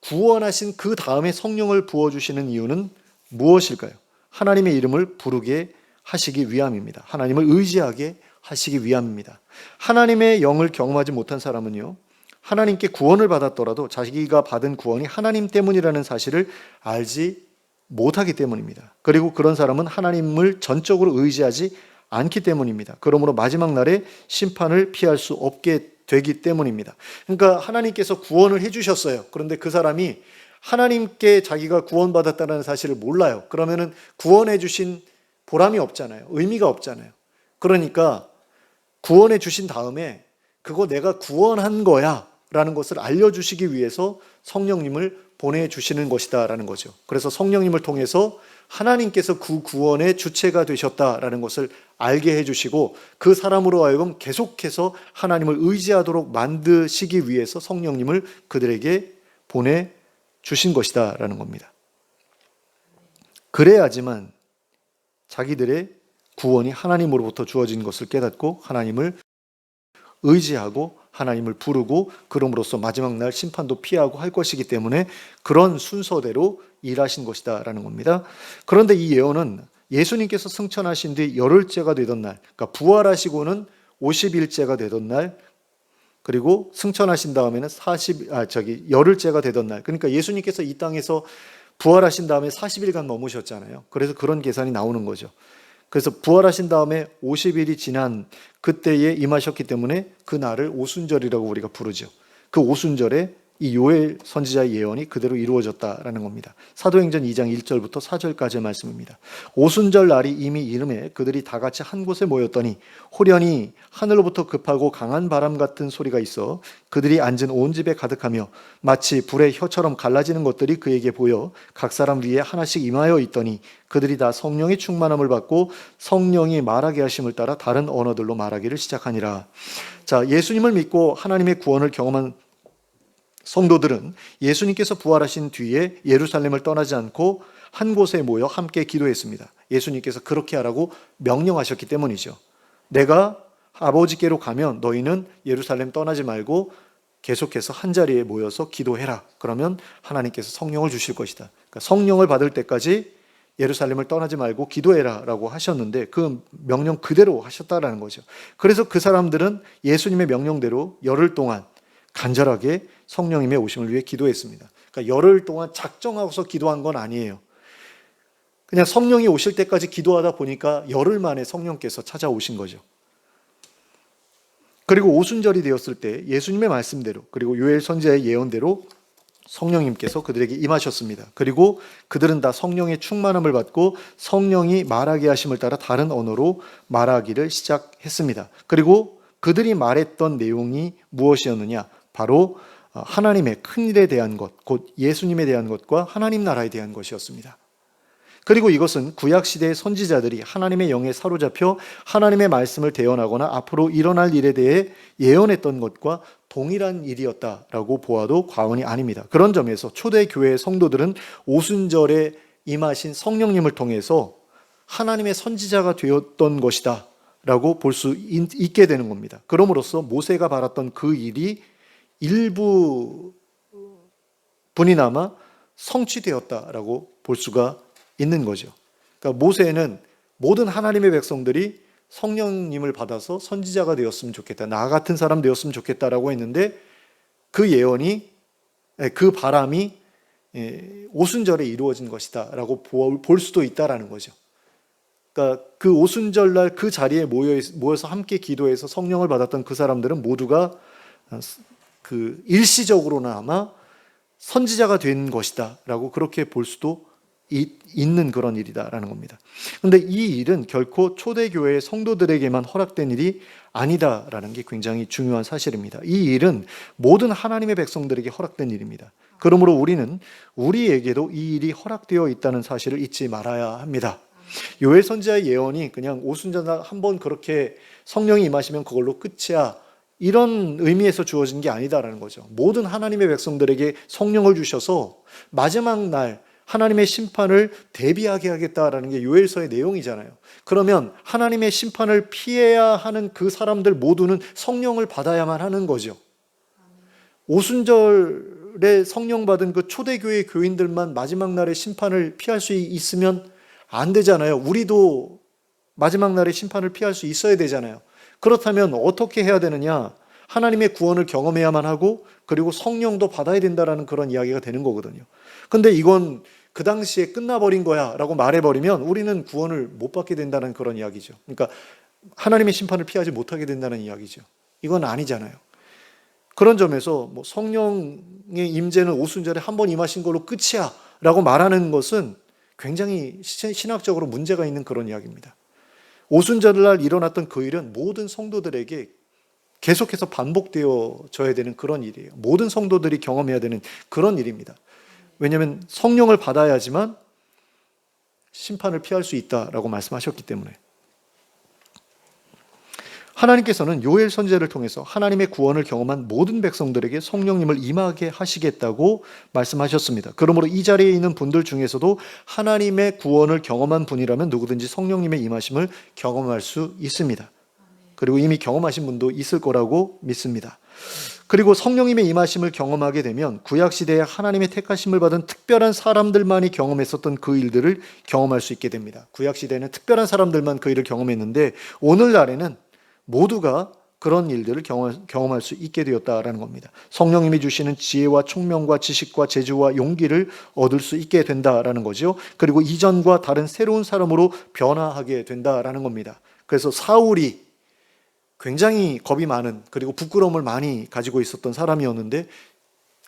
구원하신 그 다음에 성령을 부어주시는 이유는 무엇일까요? 하나님의 이름을 부르게 하시기 위함입니다. 하나님을 의지하게 하시기 위함입니다. 하나님의 영을 경험하지 못한 사람은요, 하나님께 구원을 받았더라도 자기가 받은 구원이 하나님 때문이라는 사실을 알지 못하기 때문입니다. 그리고 그런 사람은 하나님을 전적으로 의지하지 않기 때문입니다. 그러므로 마지막 날에 심판을 피할 수 없게 되기 때문입니다. 그러니까 하나님께서 구원을 해주셨어요. 그런데 그 사람이 하나님께 자기가 구원받았다는 사실을 몰라요. 그러면은 구원해 주신 보람이 없잖아요. 의미가 없잖아요. 그러니까 구원해 주신 다음에 그거 내가 구원한 거야 라는 것을 알려주시기 위해서 성령님을 보내주시는 것이다 라는 거죠. 그래서 성령님을 통해서 하나님께서 그 구원의 주체가 되셨다라는 것을 알게 해주시고 그 사람으로 하여금 계속해서 하나님을 의지하도록 만드시기 위해서 성령님을 그들에게 보내주신 것이다 라는 겁니다. 그래야지만 자기들의 구원이 하나님으로부터 주어진 것을 깨닫고 하나님을 의지하고 하나님을 부르고 그럼으로써 마지막 날 심판도 피하고 할 것이기 때문에 그런 순서대로 일하신 것이다 라는 겁니다. 그런데 이 예언은 예수님께서 승천하신 뒤 열흘째가 되던 날, 그러니까 부활하시고는 50일째가 되던 날, 그리고 승천하신 다음에는 열흘째가 되던 날, 그러니까 예수님께서 이 땅에서 부활하신 다음에 40일간 머무셨잖아요. 그래서 그런 계산이 나오는 거죠. 그래서 부활하신 다음에 50일이 지난 그때에 임하셨기 때문에 그 날을 오순절이라고 우리가 부르죠. 그 오순절에 이 요엘 선지자의 예언이 그대로 이루어졌다라는 겁니다. 사도행전 2장 1절부터 4절까지의 말씀입니다. 오순절 날이 이미 이름에 그들이 다 같이 한 곳에 모였더니 호련히 하늘로부터 급하고 강한 바람 같은 소리가 있어 그들이 앉은 온 집에 가득하며 마치 불의 혀처럼 갈라지는 것들이 그에게 보여 각 사람 위에 하나씩 임하여 있더니 그들이 다 성령의 충만함을 받고 성령이 말하게 하심을 따라 다른 언어들로 말하기를 시작하니라. 자, 예수님을 믿고 하나님의 구원을 경험한 성도들은 예수님께서 부활하신 뒤에 예루살렘을 떠나지 않고 한 곳에 모여 함께 기도했습니다. 예수님께서 그렇게 하라고 명령하셨기 때문이죠. 내가 아버지께로 가면 너희는 예루살렘 떠나지 말고 계속해서 한 자리에 모여서 기도해라. 그러면 하나님께서 성령을 주실 것이다. 그러니까 성령을 받을 때까지 예루살렘을 떠나지 말고 기도해라 라고 하셨는데 그 명령 그대로 하셨다라는 거죠. 그래서 그 사람들은 예수님의 명령대로 열흘 동안 간절하게 성령님의 오심을 위해 기도했습니다. 그러니까 열흘 동안 작정하고서 기도한 건 아니에요. 그냥 성령이 오실 때까지 기도하다 보니까 열흘 만에 성령께서 찾아오신 거죠. 그리고 오순절이 되었을 때 예수님의 말씀대로 그리고 요엘 선지자의 예언대로 성령님께서 그들에게 임하셨습니다. 그리고 그들은 다 성령의 충만함을 받고 성령이 말하게 하심을 따라 다른 언어로 말하기를 시작했습니다. 그리고 그들이 말했던 내용이 무엇이었느냐? 바로 하나님의 큰일에 대한 것, 곧 예수님에 대한 것과 하나님 나라에 대한 것이었습니다. 그리고 이것은 구약시대의 선지자들이 하나님의 영에 사로잡혀 하나님의 말씀을 대언하거나 앞으로 일어날 일에 대해 예언했던 것과 동일한 일이었다라고 보아도 과언이 아닙니다. 그런 점에서 초대교회의 성도들은 오순절에 임하신 성령님을 통해서 하나님의 선지자가 되었던 것이다 라고 볼 수 있게 되는 겁니다. 그럼으로써 모세가 바랐던 그 일이 일부 분이나마 성취되었다라고 볼 수가 있는 거죠. 그러니까 모세는 모든 하나님의 백성들이 성령님을 받아서 선지자가 되었으면 좋겠다, 나 같은 사람 되었으면 좋겠다라고 했는데 그 예언이, 그 바람이 오순절에 이루어진 것이다라고 볼 수도 있다라는 거죠. 그러니까 그 오순절날 그 자리에 모여서 함께 기도해서 성령을 받았던 그 사람들은 모두가 그 일시적으로나마 선지자가 된 것이다라고 그렇게 볼 수도 있는 그런 일이다라는 겁니다. 그런데 이 일은 결코 초대교회의 성도들에게만 허락된 일이 아니다라는 게 굉장히 중요한 사실입니다. 이 일은 모든 하나님의 백성들에게 허락된 일입니다. 그러므로 우리는 우리에게도 이 일이 허락되어 있다는 사실을 잊지 말아야 합니다. 요엘 선지자의 예언이 그냥 오순절 한번 그렇게 성령이 임하시면 그걸로 끝이야, 이런 의미에서 주어진 게 아니다라는 거죠. 모든 하나님의 백성들에게 성령을 주셔서 마지막 날 하나님의 심판을 대비하게 하겠다라는 게 요엘서의 내용이잖아요. 그러면 하나님의 심판을 피해야 하는 그 사람들 모두는 성령을 받아야만 하는 거죠. 오순절에 성령 받은 그 초대교회 교인들만 마지막 날에 심판을 피할 수 있으면 안 되잖아요. 우리도 마지막 날에 심판을 피할 수 있어야 되잖아요. 그렇다면 어떻게 해야 되느냐? 하나님의 구원을 경험해야만 하고 그리고 성령도 받아야 된다라는 그런 이야기가 되는 거거든요. 근데 이건 그 당시에 끝나버린 거야 라고 말해버리면 우리는 구원을 못 받게 된다는 그런 이야기죠. 그러니까 하나님의 심판을 피하지 못하게 된다는 이야기죠. 이건 아니잖아요. 그런 점에서 뭐 성령의 임재는 오순절에 한 번 임하신 걸로 끝이야 라고 말하는 것은 굉장히 신학적으로 문제가 있는 그런 이야기입니다. 오순절날 일어났던 그 일은 모든 성도들에게 계속해서 반복되어져야 되는 그런 일이에요. 모든 성도들이 경험해야 되는 그런 일입니다. 왜냐하면 성령을 받아야지만 심판을 피할 수 있다라고 말씀하셨기 때문에. 하나님께서는 요엘 선지자를 통해서 하나님의 구원을 경험한 모든 백성들에게 성령님을 임하게 하시겠다고 말씀하셨습니다. 그러므로 이 자리에 있는 분들 중에서도 하나님의 구원을 경험한 분이라면 누구든지 성령님의 임하심을 경험할 수 있습니다. 그리고 이미 경험하신 분도 있을 거라고 믿습니다. 그리고 성령님의 임하심을 경험하게 되면 구약시대에 하나님의 택하심을 받은 특별한 사람들만이 경험했었던 그 일들을 경험할 수 있게 됩니다. 구약시대에는 특별한 사람들만 그 일을 경험했는데 오늘날에는 모두가 그런 일들을 경험할 수 있게 되었다라는 겁니다. 성령님이 주시는 지혜와 총명과 지식과 재주와 용기를 얻을 수 있게 된다라는 거죠. 그리고 이전과 다른 새로운 사람으로 변화하게 된다라는 겁니다. 그래서 사울이 굉장히 겁이 많은, 그리고 부끄러움을 많이 가지고 있었던 사람이었는데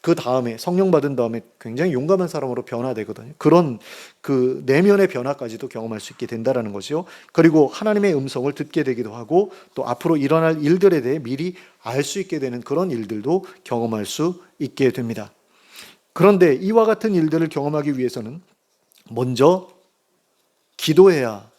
그 다음에 성령 받은 다음에 굉장히 용감한 사람으로 변화되거든요. 그런 그 내면의 변화까지도 경험할 수 있게 된다라는 거죠. 그리고 하나님의 음성을 듣게 되기도 하고 또 앞으로 일어날 일들에 대해 미리 알 수 있게 되는 그런 일들도 경험할 수 있게 됩니다. 그런데 이와 같은 일들을 경험하기 위해서는 먼저 기도해야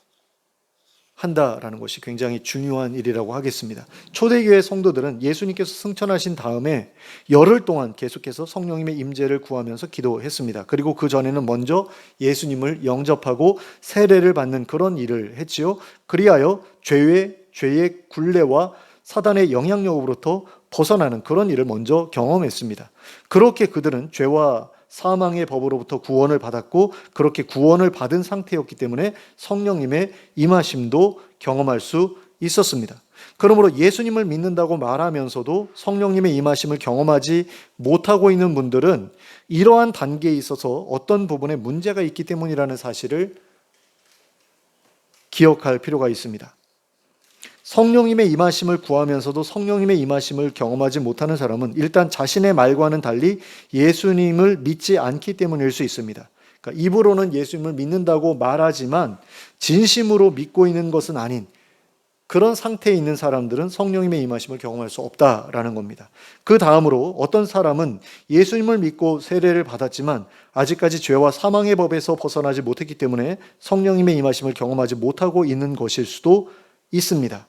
한다라는 것이 굉장히 중요한 일이라고 하겠습니다. 초대교회 성도들은 예수님께서 승천하신 다음에 열흘 동안 계속해서 성령님의 임재를 구하면서 기도했습니다. 그리고 그 전에는 먼저 예수님을 영접하고 세례를 받는 그런 일을 했지요. 그리하여 죄의 굴레와 사단의 영향력으로부터 벗어나는 그런 일을 먼저 경험했습니다. 그렇게 그들은 죄와 사망의 법으로부터 구원을 받았고 그렇게 구원을 받은 상태였기 때문에 성령님의 임하심도 경험할 수 있었습니다. 그러므로 예수님을 믿는다고 말하면서도 성령님의 임하심을 경험하지 못하고 있는 분들은 이러한 단계에 있어서 어떤 부분에 문제가 있기 때문이라는 사실을 기억할 필요가 있습니다. 성령님의 임하심을 구하면서도 성령님의 임하심을 경험하지 못하는 사람은 일단 자신의 말과는 달리 예수님을 믿지 않기 때문일 수 있습니다. 그러니까 입으로는 예수님을 믿는다고 말하지만 진심으로 믿고 있는 것은 아닌 그런 상태에 있는 사람들은 성령님의 임하심을 경험할 수 없다라는 겁니다. 그 다음으로 어떤 사람은 예수님을 믿고 세례를 받았지만 아직까지 죄와 사망의 법에서 벗어나지 못했기 때문에 성령님의 임하심을 경험하지 못하고 있는 것일 수도 있습니다.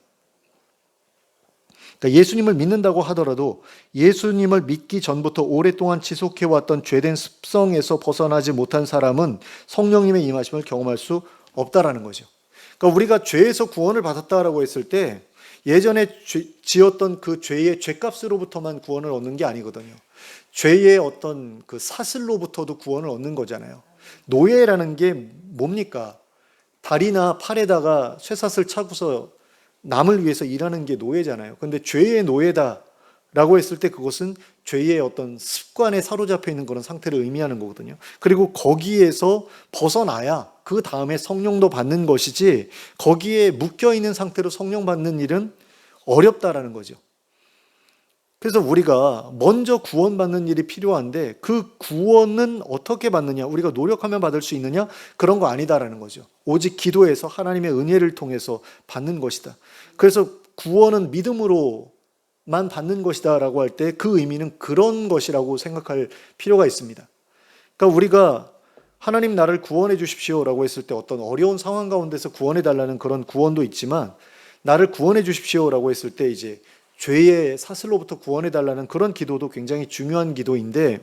그러니까 예수님을 믿는다고 하더라도 예수님을 믿기 전부터 오랫동안 지속해왔던 죄된 습성에서 벗어나지 못한 사람은 성령님의 임하심을 경험할 수 없다라는 거죠. 그러니까 우리가 죄에서 구원을 받았다라고 했을 때 예전에 지었던 그 죄의 죄값으로부터만 구원을 얻는 게 아니거든요. 죄의 어떤 그 사슬로부터도 구원을 얻는 거잖아요. 노예라는 게 뭡니까? 다리나 팔에다가 쇠사슬 차고서 남을 위해서 일하는 게 노예잖아요. 근데 죄의 노예다라고 했을 때 그것은 죄의 어떤 습관에 사로잡혀 있는 그런 상태를 의미하는 거거든요. 그리고 거기에서 벗어나야 그 다음에 성령도 받는 것이지 거기에 묶여 있는 상태로 성령 받는 일은 어렵다라는 거죠. 그래서 우리가 먼저 구원받는 일이 필요한데 그 구원은 어떻게 받느냐? 우리가 노력하면 받을 수 있느냐? 그런 거 아니다라는 거죠. 오직 기도해서 하나님의 은혜를 통해서 받는 것이다. 그래서 구원은 믿음으로만 받는 것이다 라고 할 때 그 의미는 그런 것이라고 생각할 필요가 있습니다. 그러니까 우리가 하나님 나를 구원해 주십시오 라고 했을 때 어떤 어려운 상황 가운데서 구원해 달라는 그런 구원도 있지만 나를 구원해 주십시오 라고 했을 때 이제 죄의 사슬로부터 구원해 달라는 그런 기도도 굉장히 중요한 기도인데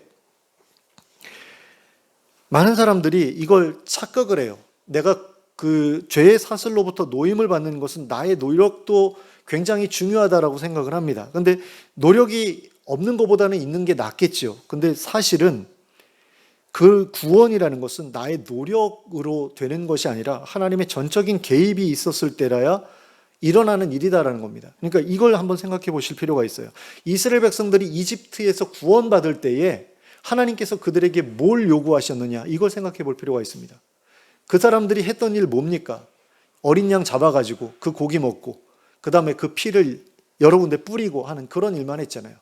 많은 사람들이 이걸 착각을 해요. 내가 그 죄의 사슬로부터 노임을 받는 것은 나의 노력도 굉장히 중요하다라고 생각을 합니다. 근데 노력이 없는 것보다는 있는 게 낫겠죠. 근데 사실은 그 구원이라는 것은 나의 노력으로 되는 것이 아니라 하나님의 전적인 개입이 있었을 때라야 일어나는 일이다라는 겁니다. 그러니까 이걸 한번 생각해 보실 필요가 있어요. 이스라엘 백성들이 이집트에서 구원받을 때에 하나님께서 그들에게 뭘 요구하셨느냐 이걸 생각해 볼 필요가 있습니다. 그 사람들이 했던 일 뭡니까? 어린 양 잡아가지고 그 고기 먹고 그 다음에 그 피를 여러 군데 뿌리고 하는 그런 일만 했잖아요.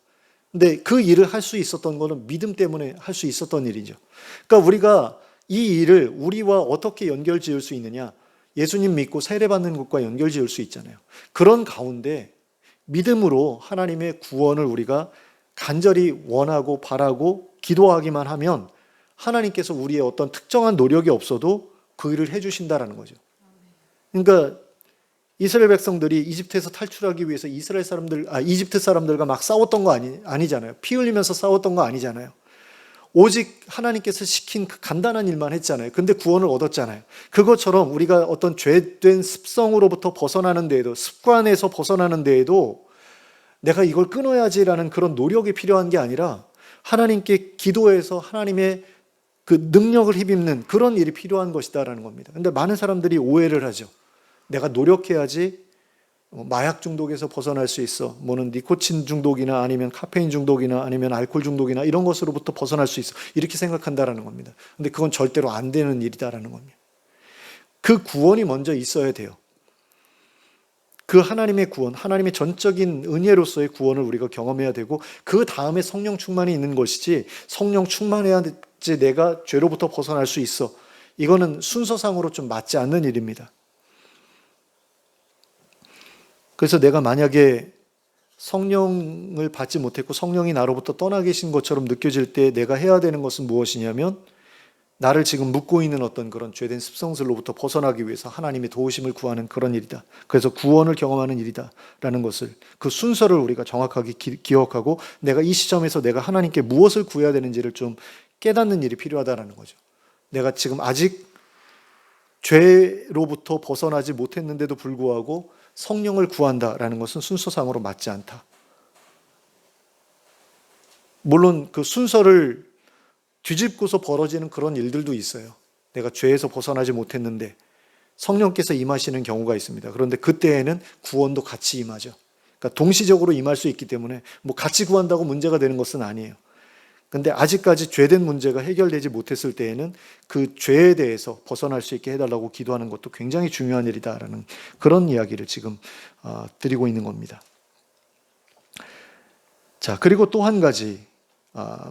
근데 그 일을 할 수 있었던 거는 믿음 때문에 할 수 있었던 일이죠. 그러니까 우리가 이 일을 우리와 어떻게 연결 지을 수 있느냐? 예수님 믿고 세례받는 것과 연결 지을 수 있잖아요. 그런 가운데 믿음으로 하나님의 구원을 우리가 간절히 원하고 바라고 기도하기만 하면 하나님께서 우리의 어떤 특정한 노력이 없어도 그 일을 해주신다라는 거죠. 그러니까 이스라엘 백성들이 이집트에서 탈출하기 위해서 이집트 사람들과 막 싸웠던 거 아니잖아요. 피 흘리면서 싸웠던 거 아니잖아요. 오직 하나님께서 시킨 그 간단한 일만 했잖아요. 근데 구원을 얻었잖아요. 그것처럼 우리가 어떤 죄된 습성으로부터 벗어나는 데에도, 습관에서 벗어나는 데에도 내가 이걸 끊어야지라는 그런 노력이 필요한 게 아니라 하나님께 기도해서 하나님의 그 능력을 힘입는 그런 일이 필요한 것이다라는 겁니다. 근데 많은 사람들이 오해를 하죠. 내가 노력해야지 마약 중독에서 벗어날 수 있어. 뭐는 니코틴 중독이나 아니면 카페인 중독이나 아니면 알코올 중독이나 이런 것으로부터 벗어날 수 있어. 이렇게 생각한다라는 겁니다. 근데 그건 절대로 안 되는 일이다라는 겁니다. 그 구원이 먼저 있어야 돼요. 그 하나님의 구원, 하나님의 전적인 은혜로서의 구원을 우리가 경험해야 되고 그 다음에 성령 충만이 있는 것이지 성령 충만해야지 내가 죄로부터 벗어날 수 있어. 이거는 순서상으로 좀 맞지 않는 일입니다. 그래서 내가 만약에 성령을 받지 못했고 성령이 나로부터 떠나 계신 것처럼 느껴질 때 내가 해야 되는 것은 무엇이냐면 나를 지금 묶고 있는 어떤 그런 죄된 습성들로부터 벗어나기 위해서 하나님의 도우심을 구하는 그런 일이다. 그래서 구원을 경험하는 일이다라는 것을 그 순서를 우리가 정확하게 기억하고 내가 이 시점에서 내가 하나님께 무엇을 구해야 되는지를 좀 깨닫는 일이 필요하다는 거죠. 내가 지금 아직 죄로부터 벗어나지 못했는데도 불구하고 성령을 구한다라는 것은 순서상으로 맞지 않다. 물론 그 순서를 뒤집고서 벌어지는 그런 일들도 있어요. 내가 죄에서 벗어나지 못했는데 성령께서 임하시는 경우가 있습니다. 그런데 그때에는 구원도 같이 임하죠. 그러니까 동시적으로 임할 수 있기 때문에 뭐 같이 구한다고 문제가 되는 것은 아니에요. 근데 아직까지 죄된 문제가 해결되지 못했을 때에는 그 죄에 대해서 벗어날 수 있게 해달라고 기도하는 것도 굉장히 중요한 일이다라는 그런 이야기를 지금 드리고 있는 겁니다. 자, 그리고 또 한 가지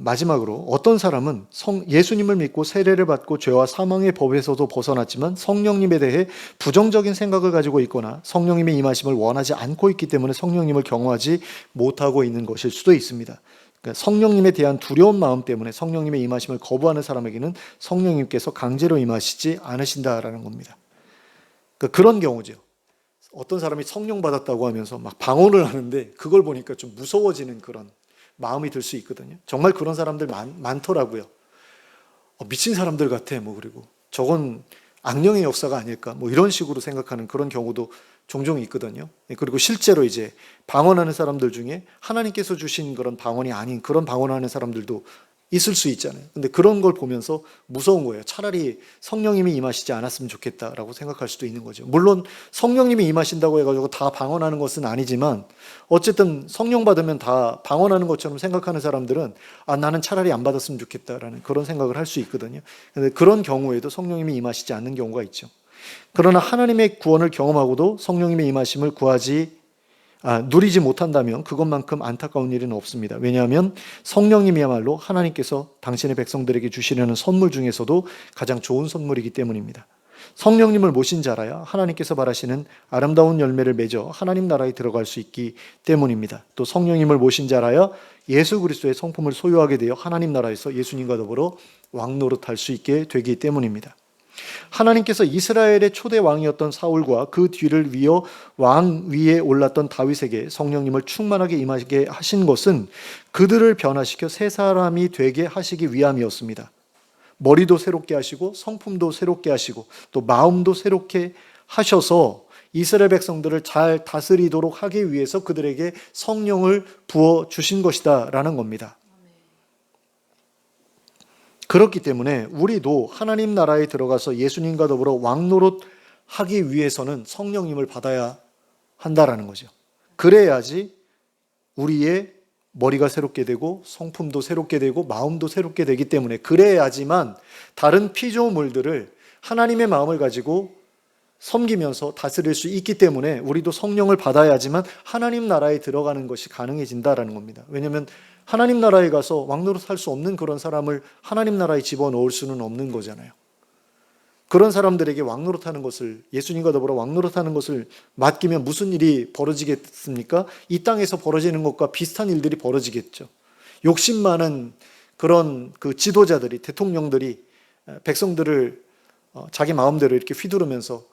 마지막으로 어떤 사람은 예수님을 믿고 세례를 받고 죄와 사망의 법에서도 벗어났지만 성령님에 대해 부정적인 생각을 가지고 있거나 성령님의 임하심을 원하지 않고 있기 때문에 성령님을 경험하지 못하고 있는 것일 수도 있습니다. 그러니까 성령님에 대한 두려운 마음 때문에 성령님의 임하심을 거부하는 사람에게는 성령님께서 강제로 임하시지 않으신다라는 겁니다. 그러니까 그런 경우죠. 어떤 사람이 성령 받았다고 하면서 막 방언을 하는데 그걸 보니까 좀 무서워지는 그런 마음이 들 수 있거든요. 정말 그런 사람들 많더라고요. 미친 사람들 같아. 그리고 저건 악령의 역사가 아닐까. 이런 식으로 생각하는 그런 경우도 종종 있거든요. 그리고 실제로 이제 방언하는 사람들 중에 하나님께서 주신 그런 방언이 아닌 그런 방언하는 사람들도 있을 수 있잖아요. 근데 그런 걸 보면서 무서운 거예요. 차라리 성령님이 임하시지 않았으면 좋겠다라고 생각할 수도 있는 거죠. 물론 성령님이 임하신다고 해가지고 다 방언하는 것은 아니지만 어쨌든 성령 받으면 다 방언하는 것처럼 생각하는 사람들은 나는 차라리 안 받았으면 좋겠다라는 그런 생각을 할 수 있거든요. 근데 그런 경우에도 성령님이 임하시지 않는 경우가 있죠. 그러나 하나님의 구원을 경험하고도 성령님의 임하심을 누리지 못한다면 그것만큼 안타까운 일은 없습니다. 왜냐하면 성령님이야말로 하나님께서 당신의 백성들에게 주시려는 선물 중에서도 가장 좋은 선물이기 때문입니다. 성령님을 모신 자라야 하나님께서 바라시는 아름다운 열매를 맺어 하나님 나라에 들어갈 수 있기 때문입니다. 또 성령님을 모신 자라야 예수 그리스도의 성품을 소유하게 되어 하나님 나라에서 예수님과 더불어 왕노릇할 수 있게 되기 때문입니다. 하나님께서 이스라엘의 초대 왕이었던 사울과 그 뒤를 이어 왕 위에 올랐던 다윗에게 성령님을 충만하게 임하게 하신 것은 그들을 변화시켜 새 사람이 되게 하시기 위함이었습니다. 머리도 새롭게 하시고 성품도 새롭게 하시고 또 마음도 새롭게 하셔서 이스라엘 백성들을 잘 다스리도록 하기 위해서 그들에게 성령을 부어 주신 것이다 라는 겁니다. 그렇기 때문에 우리도 하나님 나라에 들어가서 예수님과 더불어 왕노릇 하기 위해서는 성령님을 받아야 한다라는 거죠. 그래야지 우리의 머리가 새롭게 되고 성품도 새롭게 되고 마음도 새롭게 되기 때문에 그래야지만 다른 피조물들을 하나님의 마음을 가지고 섬기면서 다스릴 수 있기 때문에 우리도 성령을 받아야지만 하나님 나라에 들어가는 것이 가능해진다라는 겁니다. 왜냐하면 하나님 나라에 가서 왕노릇 할 수 없는 그런 사람을 하나님 나라에 집어넣을 수는 없는 거잖아요. 그런 사람들에게 왕노릇하는 것을 예수님과 더불어 왕노릇하는 것을 맡기면 무슨 일이 벌어지겠습니까? 이 땅에서 벌어지는 것과 비슷한 일들이 벌어지겠죠. 욕심 많은 그런 그 지도자들이 대통령들이 백성들을 자기 마음대로 이렇게 휘두르면서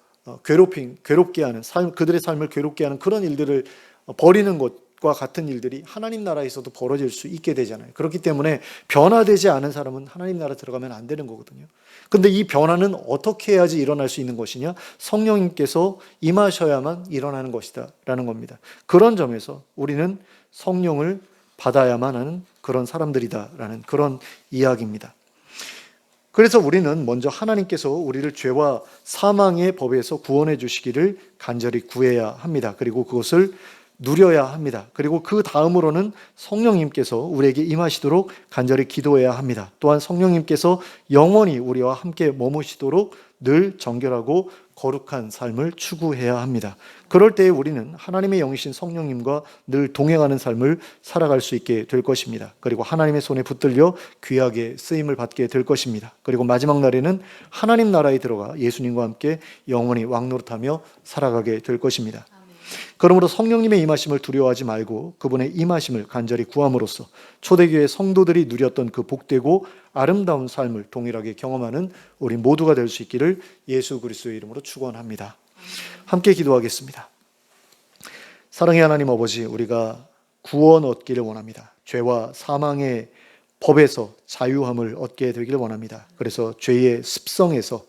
괴롭게 하는 그들의 삶을 괴롭게 하는 그런 일들을 벌이는 것과 같은 일들이 하나님 나라에서도 벌어질 수 있게 되잖아요. 그렇기 때문에 변화되지 않은 사람은 하나님 나라 들어가면 안 되는 거거든요. 근데 이 변화는 어떻게 해야지 일어날 수 있는 것이냐? 성령님께서 임하셔야만 일어나는 것이다 라는 겁니다. 그런 점에서 우리는 성령을 받아야만 하는 그런 사람들이다 라는 그런 이야기입니다. 그래서 우리는 먼저 하나님께서 우리를 죄와 사망의 법에서 구원해 주시기를 간절히 구해야 합니다. 그리고 그것을 누려야 합니다. 그리고 그 다음으로는 성령님께서 우리에게 임하시도록 간절히 기도해야 합니다. 또한 성령님께서 영원히 우리와 함께 머무시도록 늘 정결하고 거룩한 삶을 추구해야 합니다. 그럴 때에 우리는 하나님의 영이신 성령님과 늘 동행하는 삶을 살아갈 수 있게 될 것입니다. 그리고 하나님의 손에 붙들려 귀하게 쓰임을 받게 될 것입니다. 그리고 마지막 날에는 하나님 나라에 들어가 예수님과 함께 영원히 왕노릇하며 살아가게 될 것입니다. 그러므로 성령님의 임하심을 두려워하지 말고 그분의 임하심을 간절히 구함으로써 초대교회 성도들이 누렸던 그 복되고 아름다운 삶을 동일하게 경험하는 우리 모두가 될 수 있기를 예수 그리스도의 이름으로 축원합니다. 함께 기도하겠습니다. 사랑의 하나님 아버지, 우리가 구원 얻기를 원합니다. 죄와 사망의 법에서 자유함을 얻게 되기를 원합니다. 그래서 죄의 습성에서,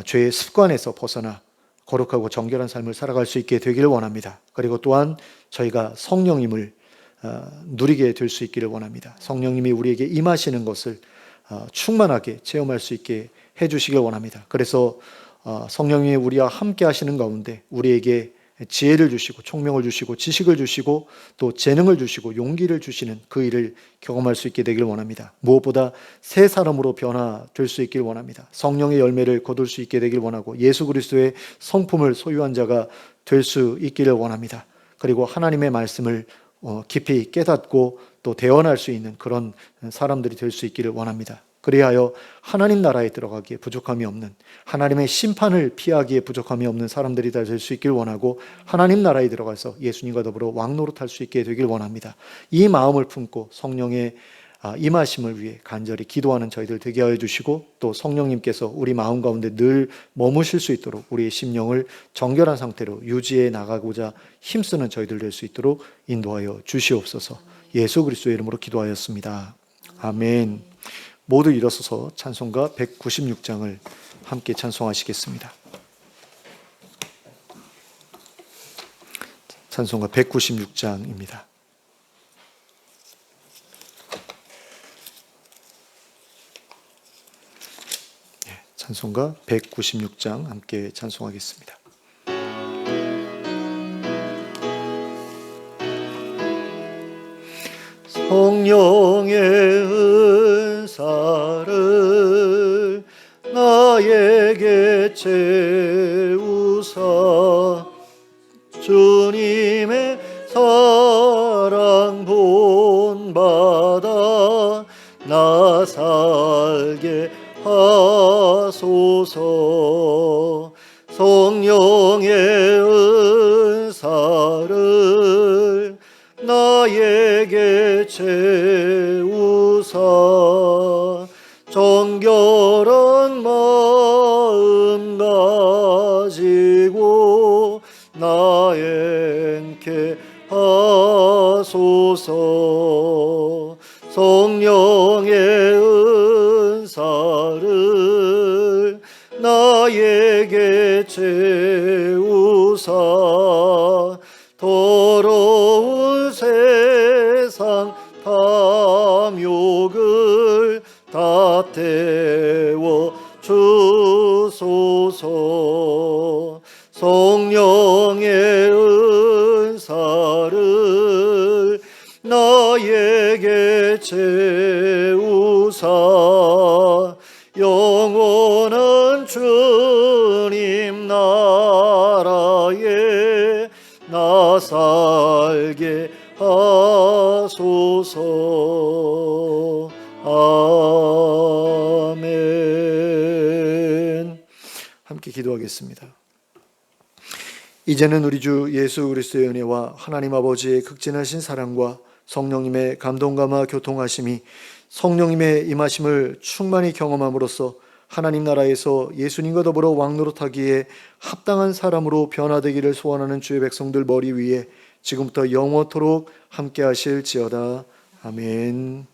죄의 습관에서 벗어나 거룩하고 정결한 삶을 살아갈 수 있게 되기를 원합니다. 그리고 또한 저희가 성령님을 누리게 될 수 있기를 원합니다. 성령님이 우리에게 임하시는 것을 충만하게 체험할 수 있게 해주시길 원합니다. 그래서 성령님이 우리와 함께 하시는 가운데 우리에게 지혜를 주시고 총명을 주시고 지식을 주시고 또 재능을 주시고 용기를 주시는 그 일을 경험할 수 있게 되길 원합니다. 무엇보다 새 사람으로 변화될 수 있길 원합니다. 성령의 열매를 거둘 수 있게 되길 원하고 예수 그리스도의 성품을 소유한 자가 될 수 있기를 원합니다. 그리고 하나님의 말씀을 깊이 깨닫고 또 대언할 수 있는 그런 사람들이 될 수 있기를 원합니다. 그리하여 하나님 나라에 들어가기에 부족함이 없는, 하나님의 심판을 피하기에 부족함이 없는 사람들이 다 될 수 있길 원하고 하나님 나라에 들어가서 예수님과 더불어 왕노릇할 수 있게 되길 원합니다. 이 마음을 품고 성령의 임하심을 위해 간절히 기도하는 저희들 되게 하여 주시고 또 성령님께서 우리 마음 가운데 늘 머무실 수 있도록 우리의 심령을 정결한 상태로 유지해 나가고자 힘쓰는 저희들 될 수 있도록 인도하여 주시옵소서. 예수 그리스도의 이름으로 기도하였습니다. 아멘. 모두 일어서서 찬송가 196장을 함께 찬송하시겠습니다. 찬송가 196장입니다. 찬송가 196장 함께 찬송하겠습니다. 성령의 은사를 나에게 채우사 주님의 사랑 본받아 나 살게 하소서. 성령의 은사를 나에게 채우사 정결한 마음 가지고 나 행케 하소서. 성령의 은사를 나에게 채우사 더러운 세상 탐욕을 다 태워 주소서. 성령의 은사를 나에게 채우사 영원한 주님 나라에 나 살게 하소서. 아멘. 함께 기도하겠습니다. 이제는 우리 주 예수 그리스도의 은혜와 하나님 아버지의 극진하신 사랑과 성령님의 감동감화 교통하심이 성령님의 임하심을 충만히 경험함으로써 하나님 나라에서 예수님과 더불어 왕노릇하기에 합당한 사람으로 변화되기를 소원하는 주의 백성들 머리 위에 지금부터 영원토록 함께 하실지어다. 아멘.